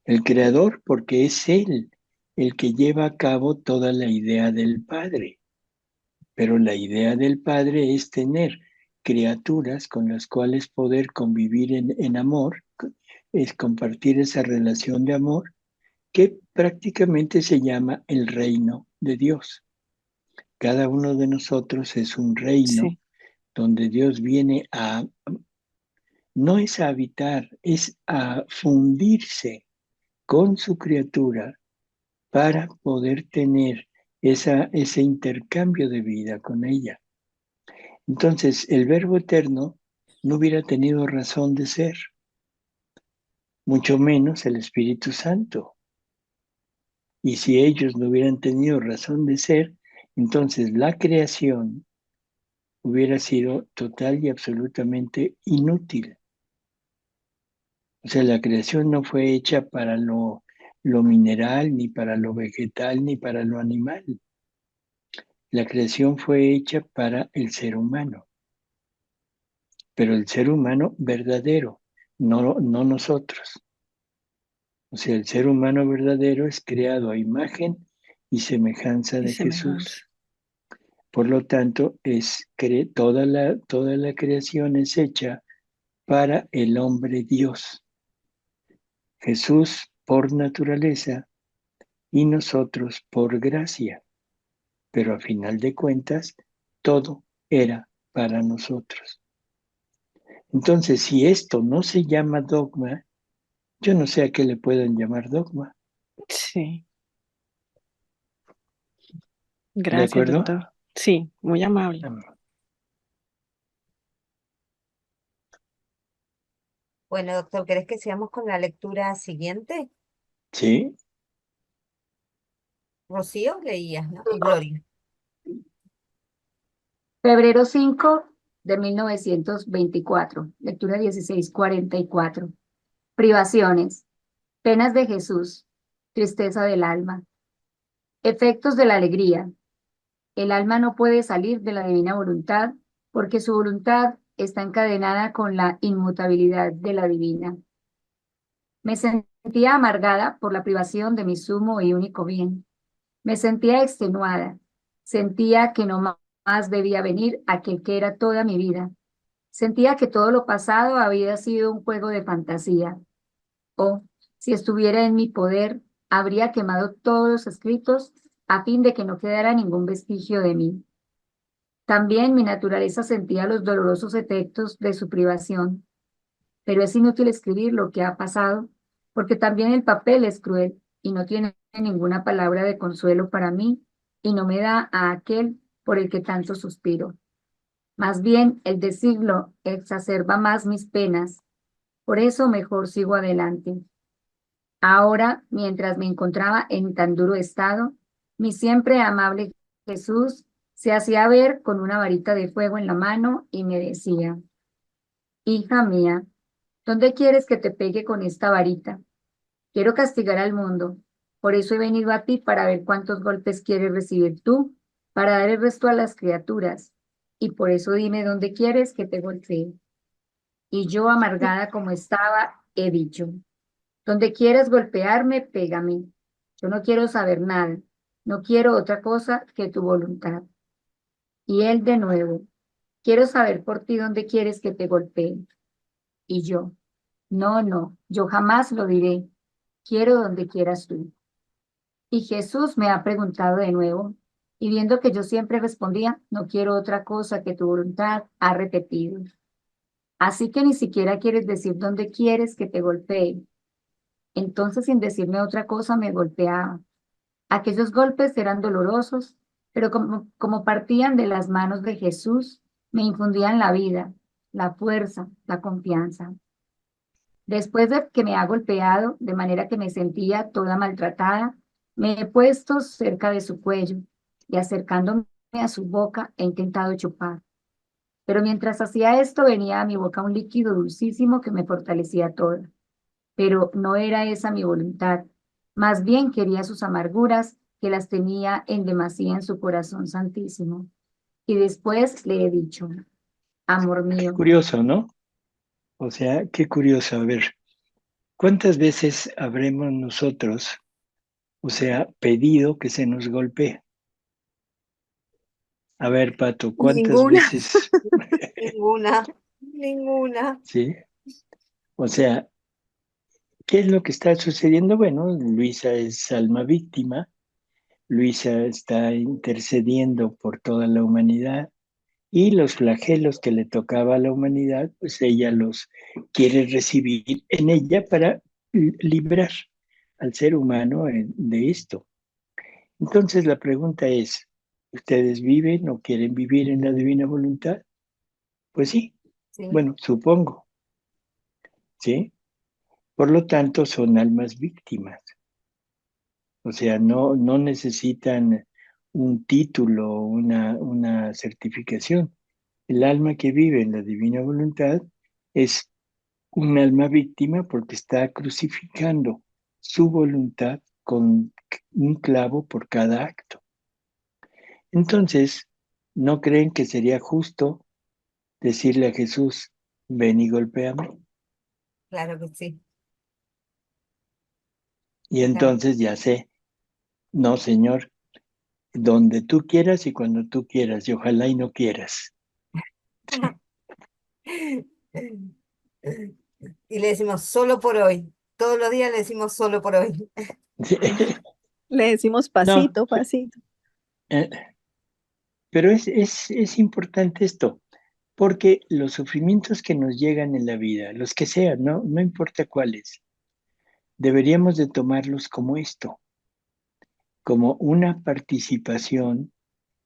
El creador porque es Él el que lleva a cabo toda la idea del Padre. Pero la idea del Padre es tener criaturas con las cuales poder convivir en amor, es compartir esa relación de amor que prácticamente se llama el reino de Dios. Cada uno de nosotros es un reino Sí. donde Dios viene no es a habitar, es a fundirse con su criatura para poder tener ese intercambio de vida con ella. Entonces, el Verbo eterno no hubiera tenido razón de ser, mucho menos el Espíritu Santo. Y si ellos no hubieran tenido razón de ser, entonces la creación hubiera sido total y absolutamente inútil. O sea, la creación no fue hecha para lo mineral, ni para lo vegetal, ni para lo animal. La creación fue hecha para el ser humano, pero el ser humano verdadero, no nosotros. O sea, el ser humano verdadero es creado a imagen y semejanza Y de semejanza. Jesús. Por lo tanto, toda la creación es hecha para el hombre Dios. Jesús por naturaleza y nosotros por gracia. Pero a final de cuentas, todo era para nosotros. Entonces, si esto no se llama dogma, yo no sé a qué le puedan llamar dogma. Sí. ¿De Gracias, acuerdo? doctor. Sí, muy amable. Bueno, doctor, ¿querés que sigamos con la lectura siguiente? Sí, Rocío, leías, ¿no? Y Gloria. Febrero 5 de 1924. Lectura 1644. Privaciones. Penas de Jesús. Tristeza del alma. Efectos de la alegría. El alma no puede salir de la divina voluntad porque su voluntad está encadenada con la inmutabilidad de la divina. Me sentía amargada por la privación de mi sumo y único bien. Me sentía extenuada. Sentía que no más debía venir aquel que era toda mi vida. Sentía que todo lo pasado había sido un juego de fantasía. O, si estuviera en mi poder, habría quemado todos los escritos a fin de que no quedara ningún vestigio de mí. También mi naturaleza sentía los dolorosos efectos de su privación. Pero es inútil escribir lo que ha pasado, porque también el papel es cruel y no tiene ninguna palabra de consuelo para mí y no me da a aquel por el que tanto suspiro. Más bien, el decirlo exacerba más mis penas. Por eso mejor sigo adelante. Ahora, mientras me encontraba en tan duro estado, mi siempre amable Jesús se hacía ver con una varita de fuego en la mano y me decía, hija mía, ¿dónde quieres que te pegue con esta varita? Quiero castigar al mundo. Por eso he venido a ti para ver cuántos golpes quieres recibir tú, para dar el resto a las criaturas. Y por eso dime dónde quieres que te golpee. Y yo, amargada como estaba, he dicho, donde quieras golpearme, pégame. Yo no quiero saber nada. No quiero otra cosa que tu voluntad. Y él de nuevo, quiero saber por ti dónde quieres que te golpee. Y yo, no, yo jamás lo diré. Quiero donde quieras tú. Y Jesús me ha preguntado de nuevo, Y viendo que yo siempre respondía, no quiero otra cosa que tu voluntad, ha repetido. Así que ni siquiera quieres decir dónde quieres que te golpee. Entonces, sin decirme otra cosa, me golpeaba. Aquellos golpes eran dolorosos, pero como partían de las manos de Jesús, me infundían la vida, la fuerza, la confianza. Después de que me ha golpeado, de manera que me sentía toda maltratada, me he puesto cerca de su cuello y acercándome a su boca he intentado chupar. Pero mientras hacía esto venía a mi boca un líquido dulcísimo que me fortalecía toda. Pero no era esa mi voluntad. Más bien quería sus amarguras, que las tenía en demasía en su corazón santísimo. Y después le he dicho, amor Qué mío, curioso, ¿no? O sea, qué curioso. A ver, ¿cuántas veces habremos nosotros, o sea, pedido que se nos golpee? A ver, Pato, ¿cuántas Ninguna. veces? Ninguna, ninguna. ¿Sí? O sea, ¿qué es lo que está sucediendo? Bueno, Luisa es alma víctima, Luisa está intercediendo por toda la humanidad y los flagelos que le tocaba a la humanidad, pues ella los quiere recibir en ella para librar al ser humano de esto. Entonces la pregunta es, ¿ustedes viven o quieren vivir en la divina voluntad? Pues sí, Sí. bueno, supongo, ¿sí? Por lo tanto, son almas víctimas. O sea, no necesitan un título, una certificación. El alma que vive en la divina voluntad es un alma víctima porque está crucificando su voluntad con un clavo por cada acto. Entonces, ¿no creen que sería justo decirle a Jesús, ven y golpéame? Claro que sí. Y Claro. entonces ya sé, no, Señor, donde tú quieras y cuando tú quieras, y ojalá y no quieras. Y le decimos solo por hoy. Todos los días le decimos solo por hoy. Le decimos No, pasito, pasito. eh, pero es importante esto, porque los sufrimientos que nos llegan en la vida, los que sean, no importa cuáles, deberíamos de tomarlos como esto, como una participación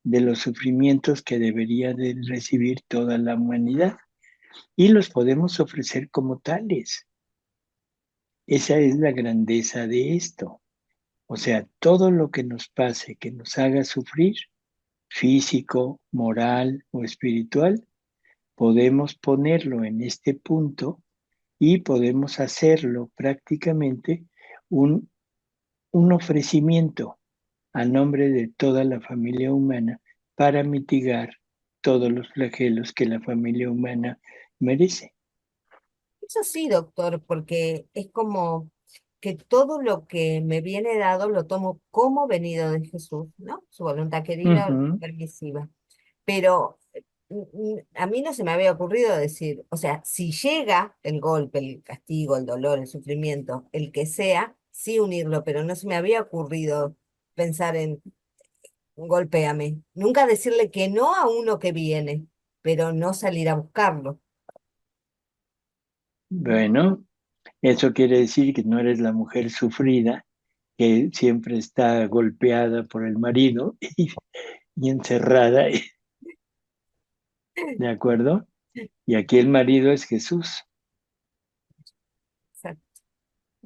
de los sufrimientos que debería de recibir toda la humanidad y los podemos ofrecer como tales. Esa es la grandeza de esto. O sea, todo lo que nos pase, que nos haga sufrir, físico, moral o espiritual, podemos ponerlo en este punto y podemos hacerlo prácticamente un, un ofrecimiento a nombre de toda la familia humana para mitigar todos los flagelos que la familia humana merece. Eso sí, doctor, porque es como que todo lo que me viene dado lo tomo como venido de Jesús, ¿no? Su voluntad querida, Ujú. permisiva. Pero a mí no se me había ocurrido decir, o sea, si llega el golpe, el castigo, el dolor, el sufrimiento, el que sea, sí unirlo, pero no se me había ocurrido pensar en golpéame. Nunca decirle que no a uno que viene, pero no salir a buscarlo. Bueno, eso quiere decir que no eres la mujer sufrida que siempre está golpeada por el marido y encerrada, ¿de acuerdo? Y aquí el marido es Jesús. Exacto.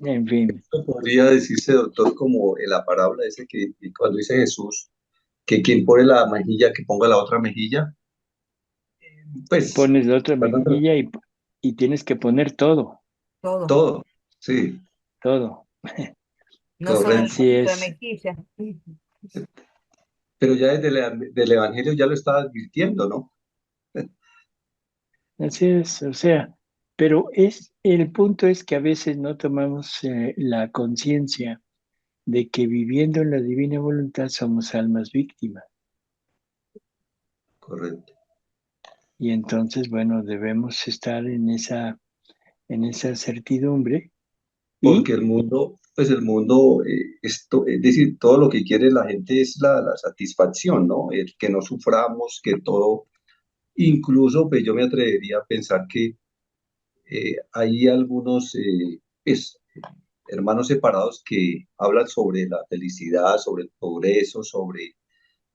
En fin, Esto podría decirse, doctor, como en la parábola ese que cuando dice Jesús, que quien pone la mejilla, que ponga la otra mejilla, pues, pones la otra perdón, mejilla y tienes que poner todo, Todo, todo, sí, todo. no solo el correcto. Así poquito de es, mejilla. Pero ya desde del Evangelio ya lo estaba advirtiendo, ¿no? así es. O sea, pero el punto es que a veces no tomamos la conciencia de que viviendo en la divina voluntad somos almas víctimas. Correcto. Y entonces, bueno, debemos estar en esa certidumbre porque Y el mundo, es decir, todo lo que quiere la gente es la satisfacción, ¿no? El que no suframos, que todo, incluso, pues yo me atrevería a pensar que hay algunos hermanos separados que hablan sobre la felicidad, sobre el progreso, sobre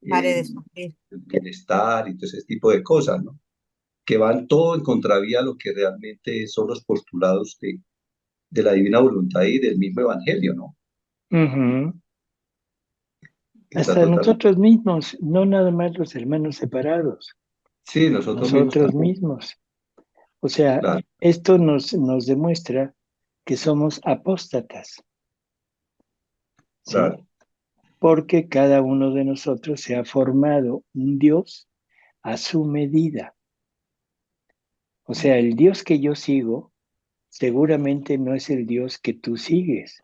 Pare eh, de sufrir. el bienestar y todo ese tipo de cosas, ¿no? Que van todo en contravía a lo que realmente son los postulados de la divina voluntad y del mismo evangelio, ¿no? ujú, Que está hasta totalmente. nosotros mismos, no nada más los hermanos separados, Sí, nosotros mismos nosotros también, mismos. O sea, claro, esto nos demuestra que somos apóstatas, ¿sí? claro, Porque cada uno de nosotros se ha formado un Dios a su medida. O sea, el Dios que yo sigo seguramente no es el Dios que tú sigues,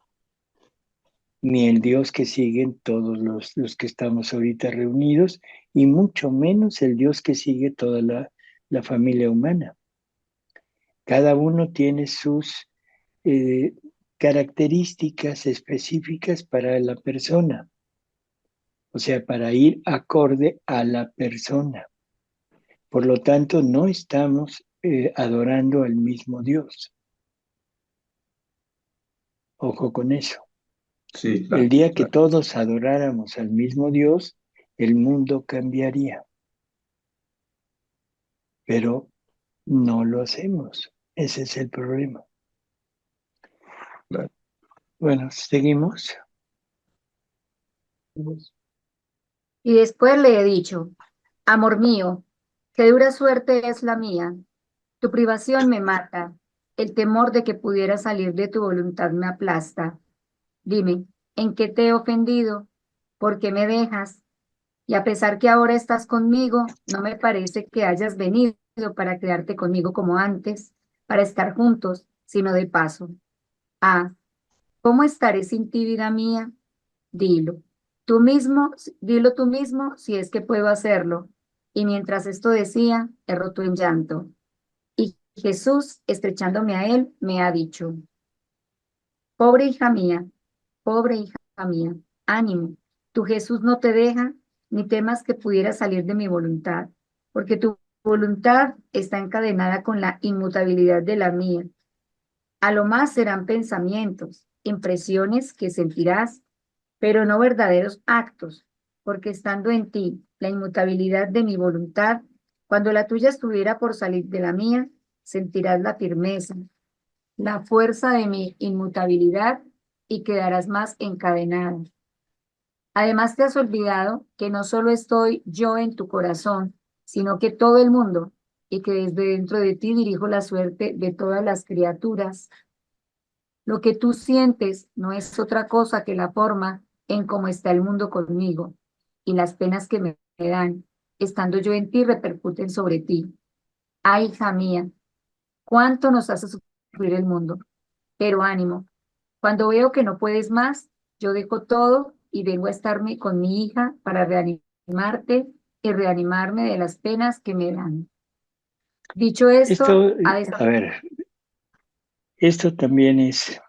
ni el Dios que siguen todos los que estamos ahorita reunidos, y mucho menos el Dios que sigue toda la familia humana. Cada uno tiene sus eh, características específicas para la persona, o sea, para ir acorde a la persona. Por lo tanto, no estamos adorando al mismo Dios. Ojo con eso. sí, El claro, día que claro, todos adoráramos al mismo Dios, el mundo cambiaría, pero no lo hacemos. Ese es el problema. claro. Bueno, seguimos. Y después le he dicho, amor mío, qué dura suerte es la mía. Tu privación me mata. El temor de que pudiera salir de tu voluntad me aplasta. Dime, ¿en qué te he ofendido? ¿Por qué me dejas? Y a pesar que ahora estás conmigo, no me parece que hayas venido para quedarte conmigo como antes, para estar juntos, sino de paso. Ah, ¿cómo estaré sin ti, vida mía? Dilo. Tú mismo, dilo tú mismo si es que puedo hacerlo. Y mientras esto decía, he roto en llanto. Y Jesús, estrechándome a él, me ha dicho, pobre hija mía, ánimo, tu Jesús no te deja, ni temas que pudiera salir de mi voluntad, porque tu voluntad está encadenada con la inmutabilidad de la mía. A lo más serán pensamientos, impresiones que sentirás, pero no verdaderos actos, porque estando en ti la inmutabilidad de mi voluntad, cuando la tuya estuviera por salir de la mía, sentirás la firmeza, la fuerza de mi inmutabilidad y quedarás más encadenado. Además, te has olvidado que no solo estoy yo en tu corazón, sino que todo el mundo, y que desde dentro de ti dirijo la suerte de todas las criaturas. Lo que tú sientes no es otra cosa que la forma en cómo está el mundo conmigo, y las penas que me dan, estando yo en ti, repercuten sobre ti. Ay, hija mía, cuánto nos hace sufrir el mundo. Pero ánimo, cuando veo que no puedes más, yo dejo todo y vengo a estarme con mi hija para reanimarte y reanimarme de las penas que me dan. Dicho esto, Esto, a ver, esto también es,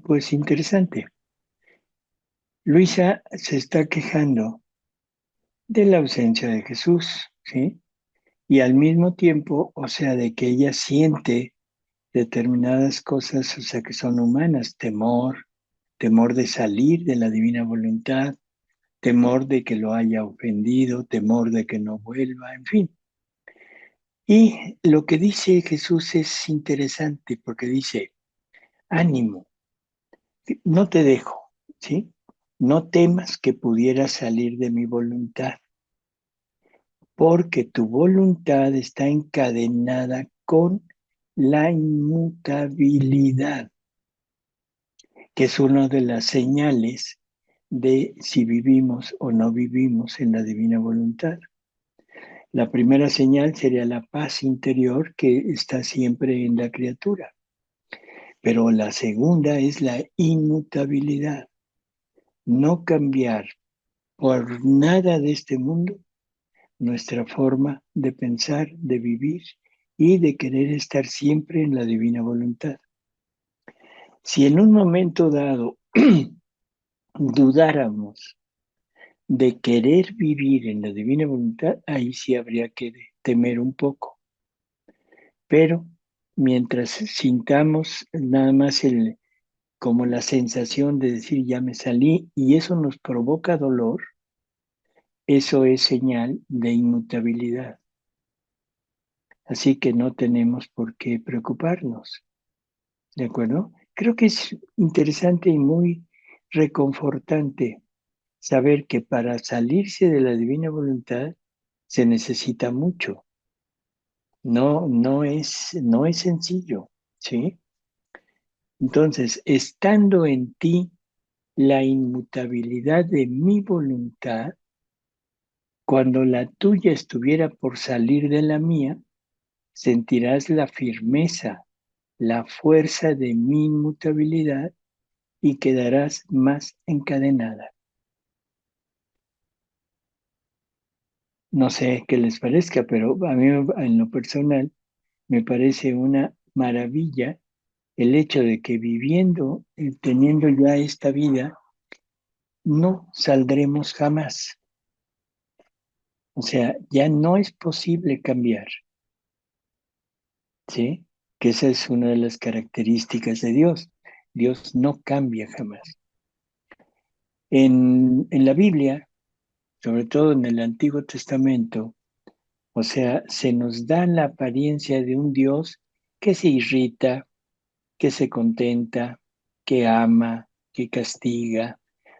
pues, interesante. Luisa se está quejando de la ausencia de Jesús, ¿sí? Y al mismo tiempo, o sea, de que ella siente determinadas cosas, o sea, que son humanas, temor de salir de la divina voluntad, temor de que lo haya ofendido, temor de que no vuelva, en fin. Y lo que dice Jesús es interesante porque dice, ánimo, no te dejo, ¿sí? No temas que pudiera salir de mi voluntad, porque tu voluntad está encadenada con la inmutabilidad, que es una de las señales de si vivimos o no vivimos en la divina voluntad. La primera señal sería la paz interior que está siempre en la criatura, pero la segunda es la inmutabilidad, no cambiar por nada de este mundo nuestra forma de pensar, de vivir y de querer estar siempre en la divina voluntad. Si en un momento dado dudáramos de querer vivir en la divina voluntad, ahí sí habría que temer un poco. Pero mientras sintamos nada más como la sensación de decir ya me salí y eso nos provoca dolor, eso es señal de inmutabilidad. Así que no tenemos por qué preocuparnos. ¿De acuerdo? Creo que es interesante y muy reconfortante saber que para salirse de la divina voluntad se necesita mucho. No es sencillo, ¿sí? Entonces, estando en ti la inmutabilidad de mi voluntad, cuando la tuya estuviera por salir de la mía, sentirás la firmeza, la fuerza de mi inmutabilidad y quedarás más encadenada. No sé qué les parezca, pero a mí en lo personal me parece una maravilla el hecho de que viviendo, teniendo ya esta vida, no saldremos jamás. O sea, ya no es posible cambiar, ¿sí? Que esa es una de las características de Dios. Dios no cambia jamás. En la Biblia, sobre todo en el Antiguo Testamento, o sea, se nos da la apariencia de un Dios que se irrita, que se contenta, que ama, que castiga.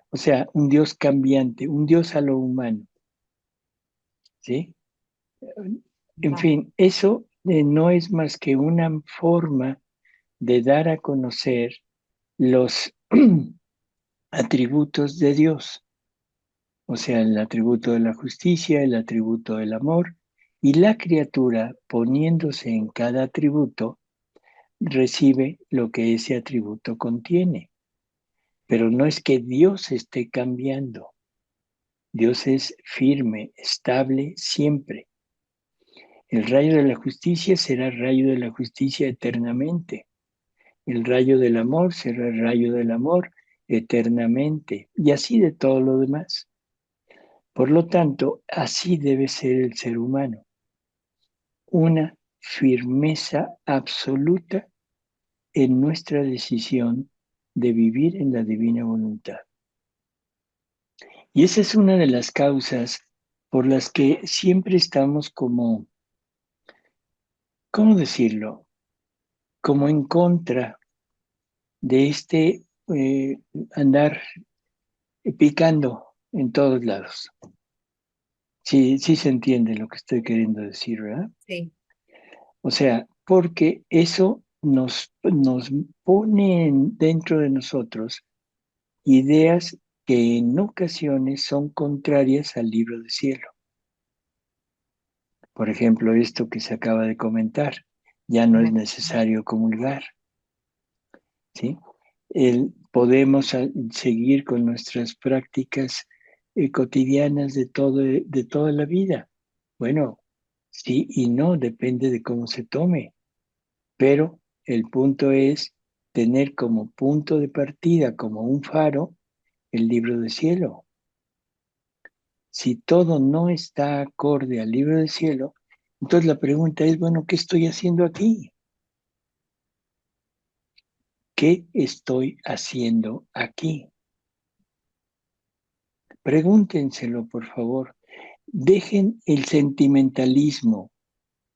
O sea, un Dios cambiante, un Dios a lo humano, ¿sí? En Vale. fin, eso no es más que una forma de dar a conocer los atributos de Dios, o sea, el atributo de la justicia, el atributo del amor, y la criatura, poniéndose en cada atributo, recibe lo que ese atributo contiene. Pero no es que Dios esté cambiando. Dios es firme, estable siempre. El rayo de la justicia será rayo de la justicia eternamente. El rayo del amor será el rayo del amor eternamente. Y así de todo lo demás. Por lo tanto, así debe ser el ser humano. Una firmeza absoluta en nuestra decisión de vivir en la divina voluntad. Y esa es una de las causas por las que siempre estamos como, ¿cómo decirlo? Como en contra de eh, andar picando en todos lados. Sí, sí se entiende lo que estoy queriendo decir, ¿verdad? Sí. O sea, porque eso nos pone dentro de nosotros ideas que en ocasiones son contrarias al libro del cielo. Por ejemplo, esto que se acaba de comentar, ya no es necesario comulgar, ¿sí? Podemos seguir con nuestras prácticas cotidianas de toda la vida. Bueno, sí y no, depende de cómo se tome, pero el punto es tener como punto de partida, como un faro, el libro del cielo. Si todo no está acorde al libro del cielo, entonces la pregunta es, bueno, ¿qué estoy haciendo aquí? ¿Qué estoy haciendo aquí? Pregúntenselo, por favor. Dejen el sentimentalismo,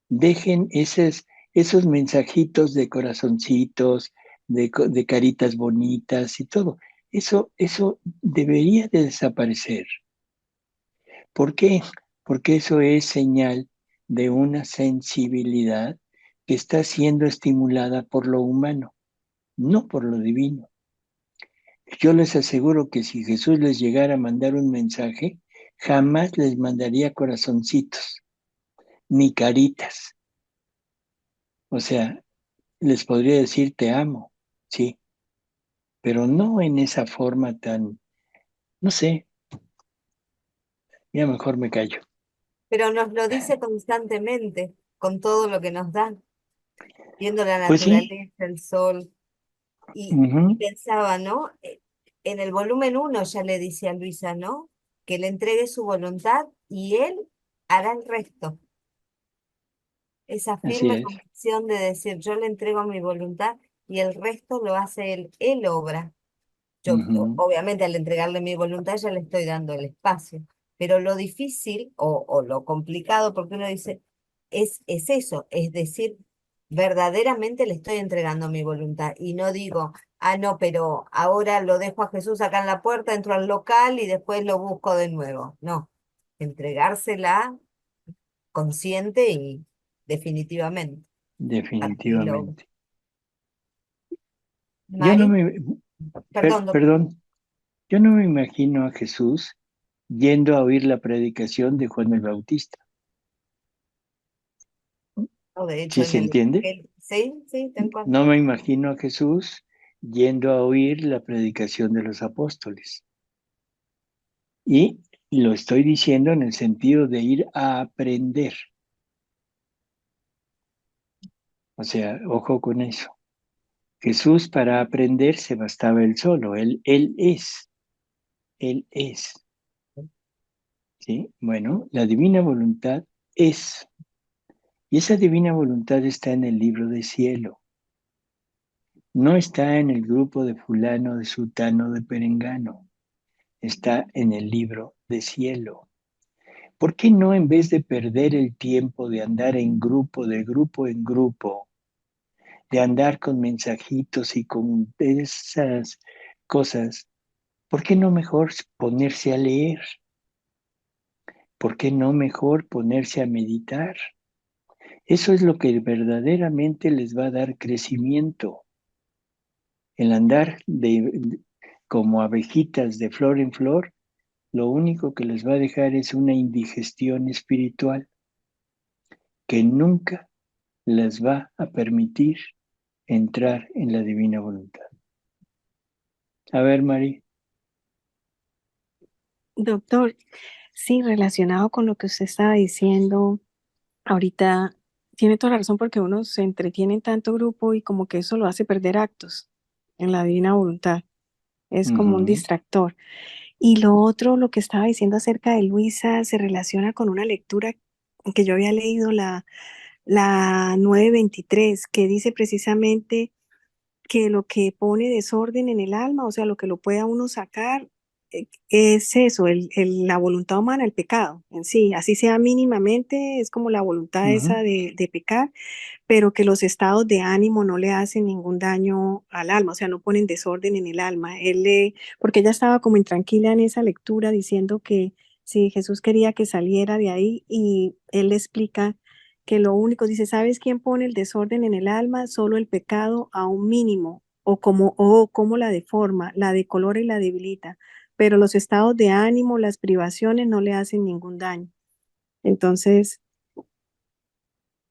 dejen esos mensajitos de corazoncitos, de caritas bonitas y todo. Eso debería de desaparecer. ¿Por qué? Porque eso es señal de una sensibilidad que está siendo estimulada por lo humano, no por lo divino. Yo les aseguro que si Jesús les llegara a mandar un mensaje, jamás les mandaría corazoncitos, ni caritas. O sea, les podría decir te amo, sí, pero no en esa forma tan, no sé, ya mejor me callo. Pero nos lo dice constantemente, con todo lo que nos da, viendo la Pues sí, naturaleza, el sol. Y Ujú. pensaba, ¿no? En el volumen 1 ya le dice a Luisa, ¿no? Que le entregue su voluntad y él hará el resto. Esa Así firme es. convicción de decir, yo le entrego mi voluntad y el resto lo hace él. Él obra. Yo, Ujú. obviamente, al entregarle mi voluntad ya le estoy dando el espacio. Pero lo difícil o lo complicado, porque uno dice, es eso, es decir, verdaderamente le estoy entregando mi voluntad. Y no digo, ah, no, pero ahora lo dejo a Jesús acá en la puerta, entro al local y después lo busco de nuevo. No, entregársela consciente y definitivamente. Así lo. Definitivamente. Yo no Mari, me, perdón, doctor. perdón, yo no me imagino a Jesús yendo a oír la predicación de Juan el Bautista. No, de hecho, ¿Sí en se el entiende? Evangelio. Sí, sí, tal cual. No me imagino a Jesús yendo a oír la predicación de los apóstoles. Y lo estoy diciendo en el sentido de ir a aprender. O sea, ojo con eso. Jesús para aprender se bastaba él solo. Él es. Él es. ¿Sí? Bueno, la divina voluntad es. Y esa divina voluntad está en el libro de cielo. No está en el grupo de fulano, de sutano, de perengano. Está en el libro de cielo. ¿Por qué no, en vez de perder el tiempo de andar en grupo, de grupo en grupo, de andar con mensajitos y con esas cosas, por qué no mejor ponerse a leer? ¿Por qué no mejor ponerse a meditar? Eso es lo que verdaderamente les va a dar crecimiento. El andar como abejitas de flor en flor, lo único que les va a dejar es una indigestión espiritual que nunca les va a permitir entrar en la divina voluntad. A ver, Mari. Doctor, sí, relacionado con lo que usted estaba diciendo, ahorita tiene toda la razón porque uno se entretiene en tanto grupo y como que eso lo hace perder actos en la divina voluntad. Es como un Ujú. distractor. Y lo otro, lo que estaba diciendo acerca de Luisa, se relaciona con una lectura que yo había leído, la 9:23, que dice precisamente que lo que pone desorden en el alma, o sea, lo que lo puede a uno sacar, es eso, la voluntad humana, el pecado en sí, así sea mínimamente, es como la voluntad esa Ujú. de pecar, pero que los estados de ánimo no le hacen ningún daño al alma, o sea, no ponen desorden en el alma. Porque ella estaba como intranquila en esa lectura diciendo que si Jesús quería que saliera de ahí y él le explica que lo único, dice, ¿sabes quién pone el desorden en el alma? Solo el pecado a un mínimo, o como la deforma, la decolora y la debilita, pero los estados de ánimo, las privaciones no le hacen ningún daño. Entonces,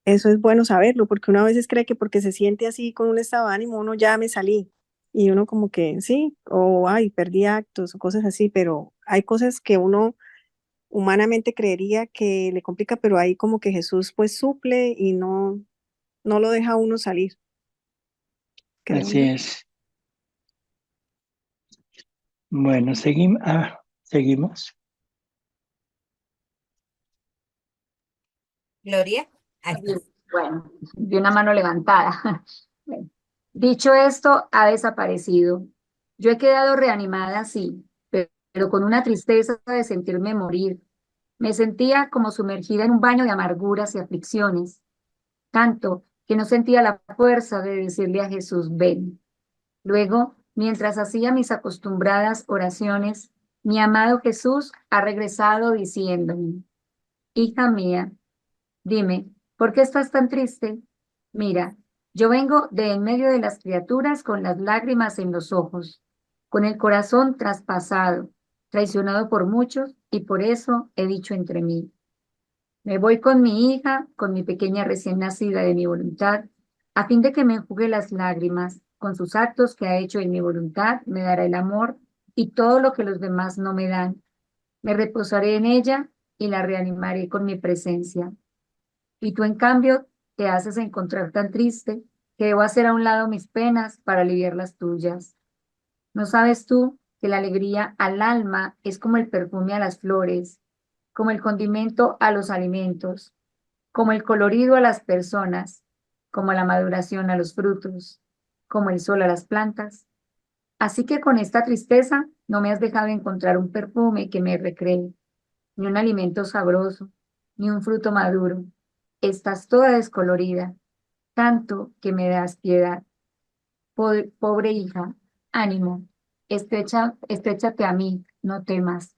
eso es bueno saberlo, porque uno a veces cree que porque se siente así con un estado de ánimo, uno ya me salí. Y uno como que sí, o ay, perdí actos o cosas así, pero hay cosas que uno humanamente creería que le complica, pero ahí como que Jesús pues suple y no lo deja a uno salir, creo Así yo. es. Bueno, seguimos. Seguimos. Gloria, ahí estás. Bueno, de una mano levantada. Bueno, dicho esto, ha desaparecido. Yo he quedado reanimada, sí, pero con una tristeza de sentirme morir. Me sentía como sumergida en un baño de amarguras y aflicciones, tanto que no sentía la fuerza de decirle a Jesús, ven. Luego, mientras hacía mis acostumbradas oraciones, mi amado Jesús ha regresado diciéndome, hija mía, dime, ¿por qué estás tan triste? Mira, yo vengo de en medio de las criaturas con las lágrimas en los ojos, con el corazón traspasado, traicionado por muchos, y por eso he dicho entre mí, me voy con mi hija, con mi pequeña recién nacida de mi voluntad, a fin de que me enjugue las lágrimas. Con sus actos que ha hecho en mi voluntad, me dará el amor y todo lo que los demás no me dan. Me reposaré en ella y la reanimaré con mi presencia. Y tú, en cambio, te haces encontrar tan triste, que debo hacer a un lado mis penas para aliviar las tuyas. ¿No sabes tú que la alegría al alma es como el perfume a las flores, como el condimento a los alimentos, como el colorido a las personas, como la maduración a los frutos, como el sol a las plantas? Así que con esta tristeza no me has dejado encontrar un perfume que me recree, ni un alimento sabroso, ni un fruto maduro. Estás toda descolorida, tanto que me das piedad. Pobre hija, ánimo, estréchate a mí, no temas.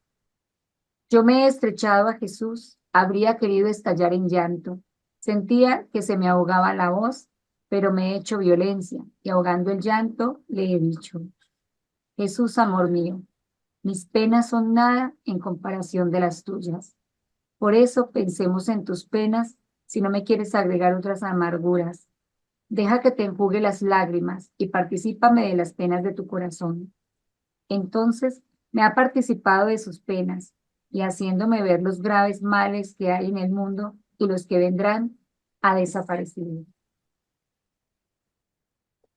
Yo me he estrechado a Jesús, habría querido estallar en llanto. Sentía que se me ahogaba la voz, pero me he hecho violencia y ahogando el llanto le he dicho: Jesús, amor mío, mis penas son nada en comparación de las tuyas. Por eso pensemos en tus penas si no me quieres agregar otras amarguras. Deja que te enjugue las lágrimas y particípame de las penas de tu corazón. Entonces me ha participado de sus penas y haciéndome ver los graves males que hay en el mundo y los que vendrán, ha desaparecido.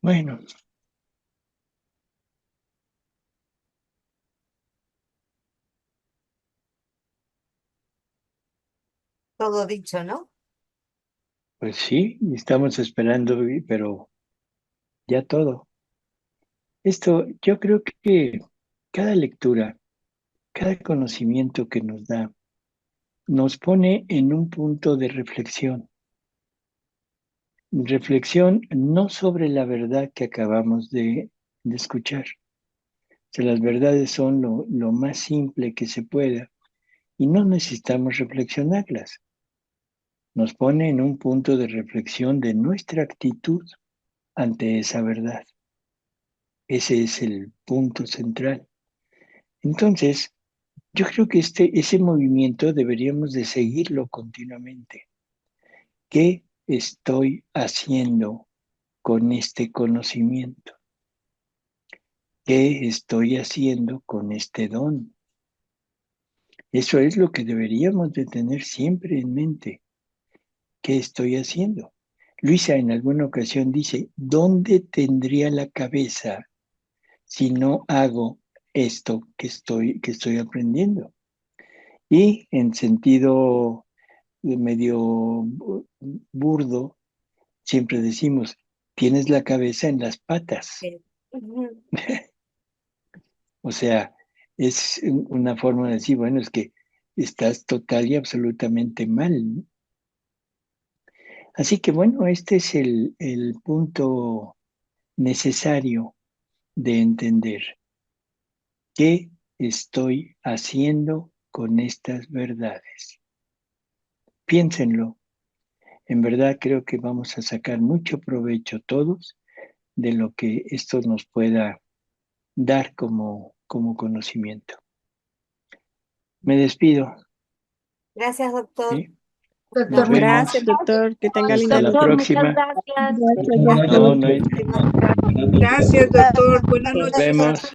Bueno, Todo dicho, ¿no? pues sí, estamos esperando, pero ya todo. Esto, yo creo que cada lectura, cada conocimiento que nos da, nos pone en un punto de reflexión. Reflexión no sobre la verdad que acabamos de escuchar. O sea, las verdades son lo más simple que se pueda y no necesitamos reflexionarlas. Nos pone en un punto de reflexión de nuestra actitud ante esa verdad. Ese es el punto central. Entonces, yo creo que ese movimiento deberíamos de seguirlo continuamente. ¿Qué estoy haciendo con este conocimiento? ¿Qué estoy haciendo con este don? Eso es lo que deberíamos de tener siempre en mente. ¿Qué estoy haciendo? Luisa en alguna ocasión dice, ¿dónde tendría la cabeza si no hago esto que estoy aprendiendo? Y en sentido medio burdo, siempre decimos, tienes la cabeza en las patas. O sea, es una forma de decir, bueno, es que estás total y absolutamente mal, ¿no? Así que bueno, este es el punto necesario de entender. ¿Qué estoy haciendo con estas verdades? Piénsenlo. En verdad creo que vamos a sacar mucho provecho todos de lo que esto nos pueda dar como conocimiento. Me despido. Gracias, doctor. ¿Sí? Doctor, Nos vemos. Gracias, doctor. Que tenga linda Hasta la noche. próxima. Muchas gracias. Buenas No, no noches. hay- Gracias, doctor. Buenas Nos noches. vemos.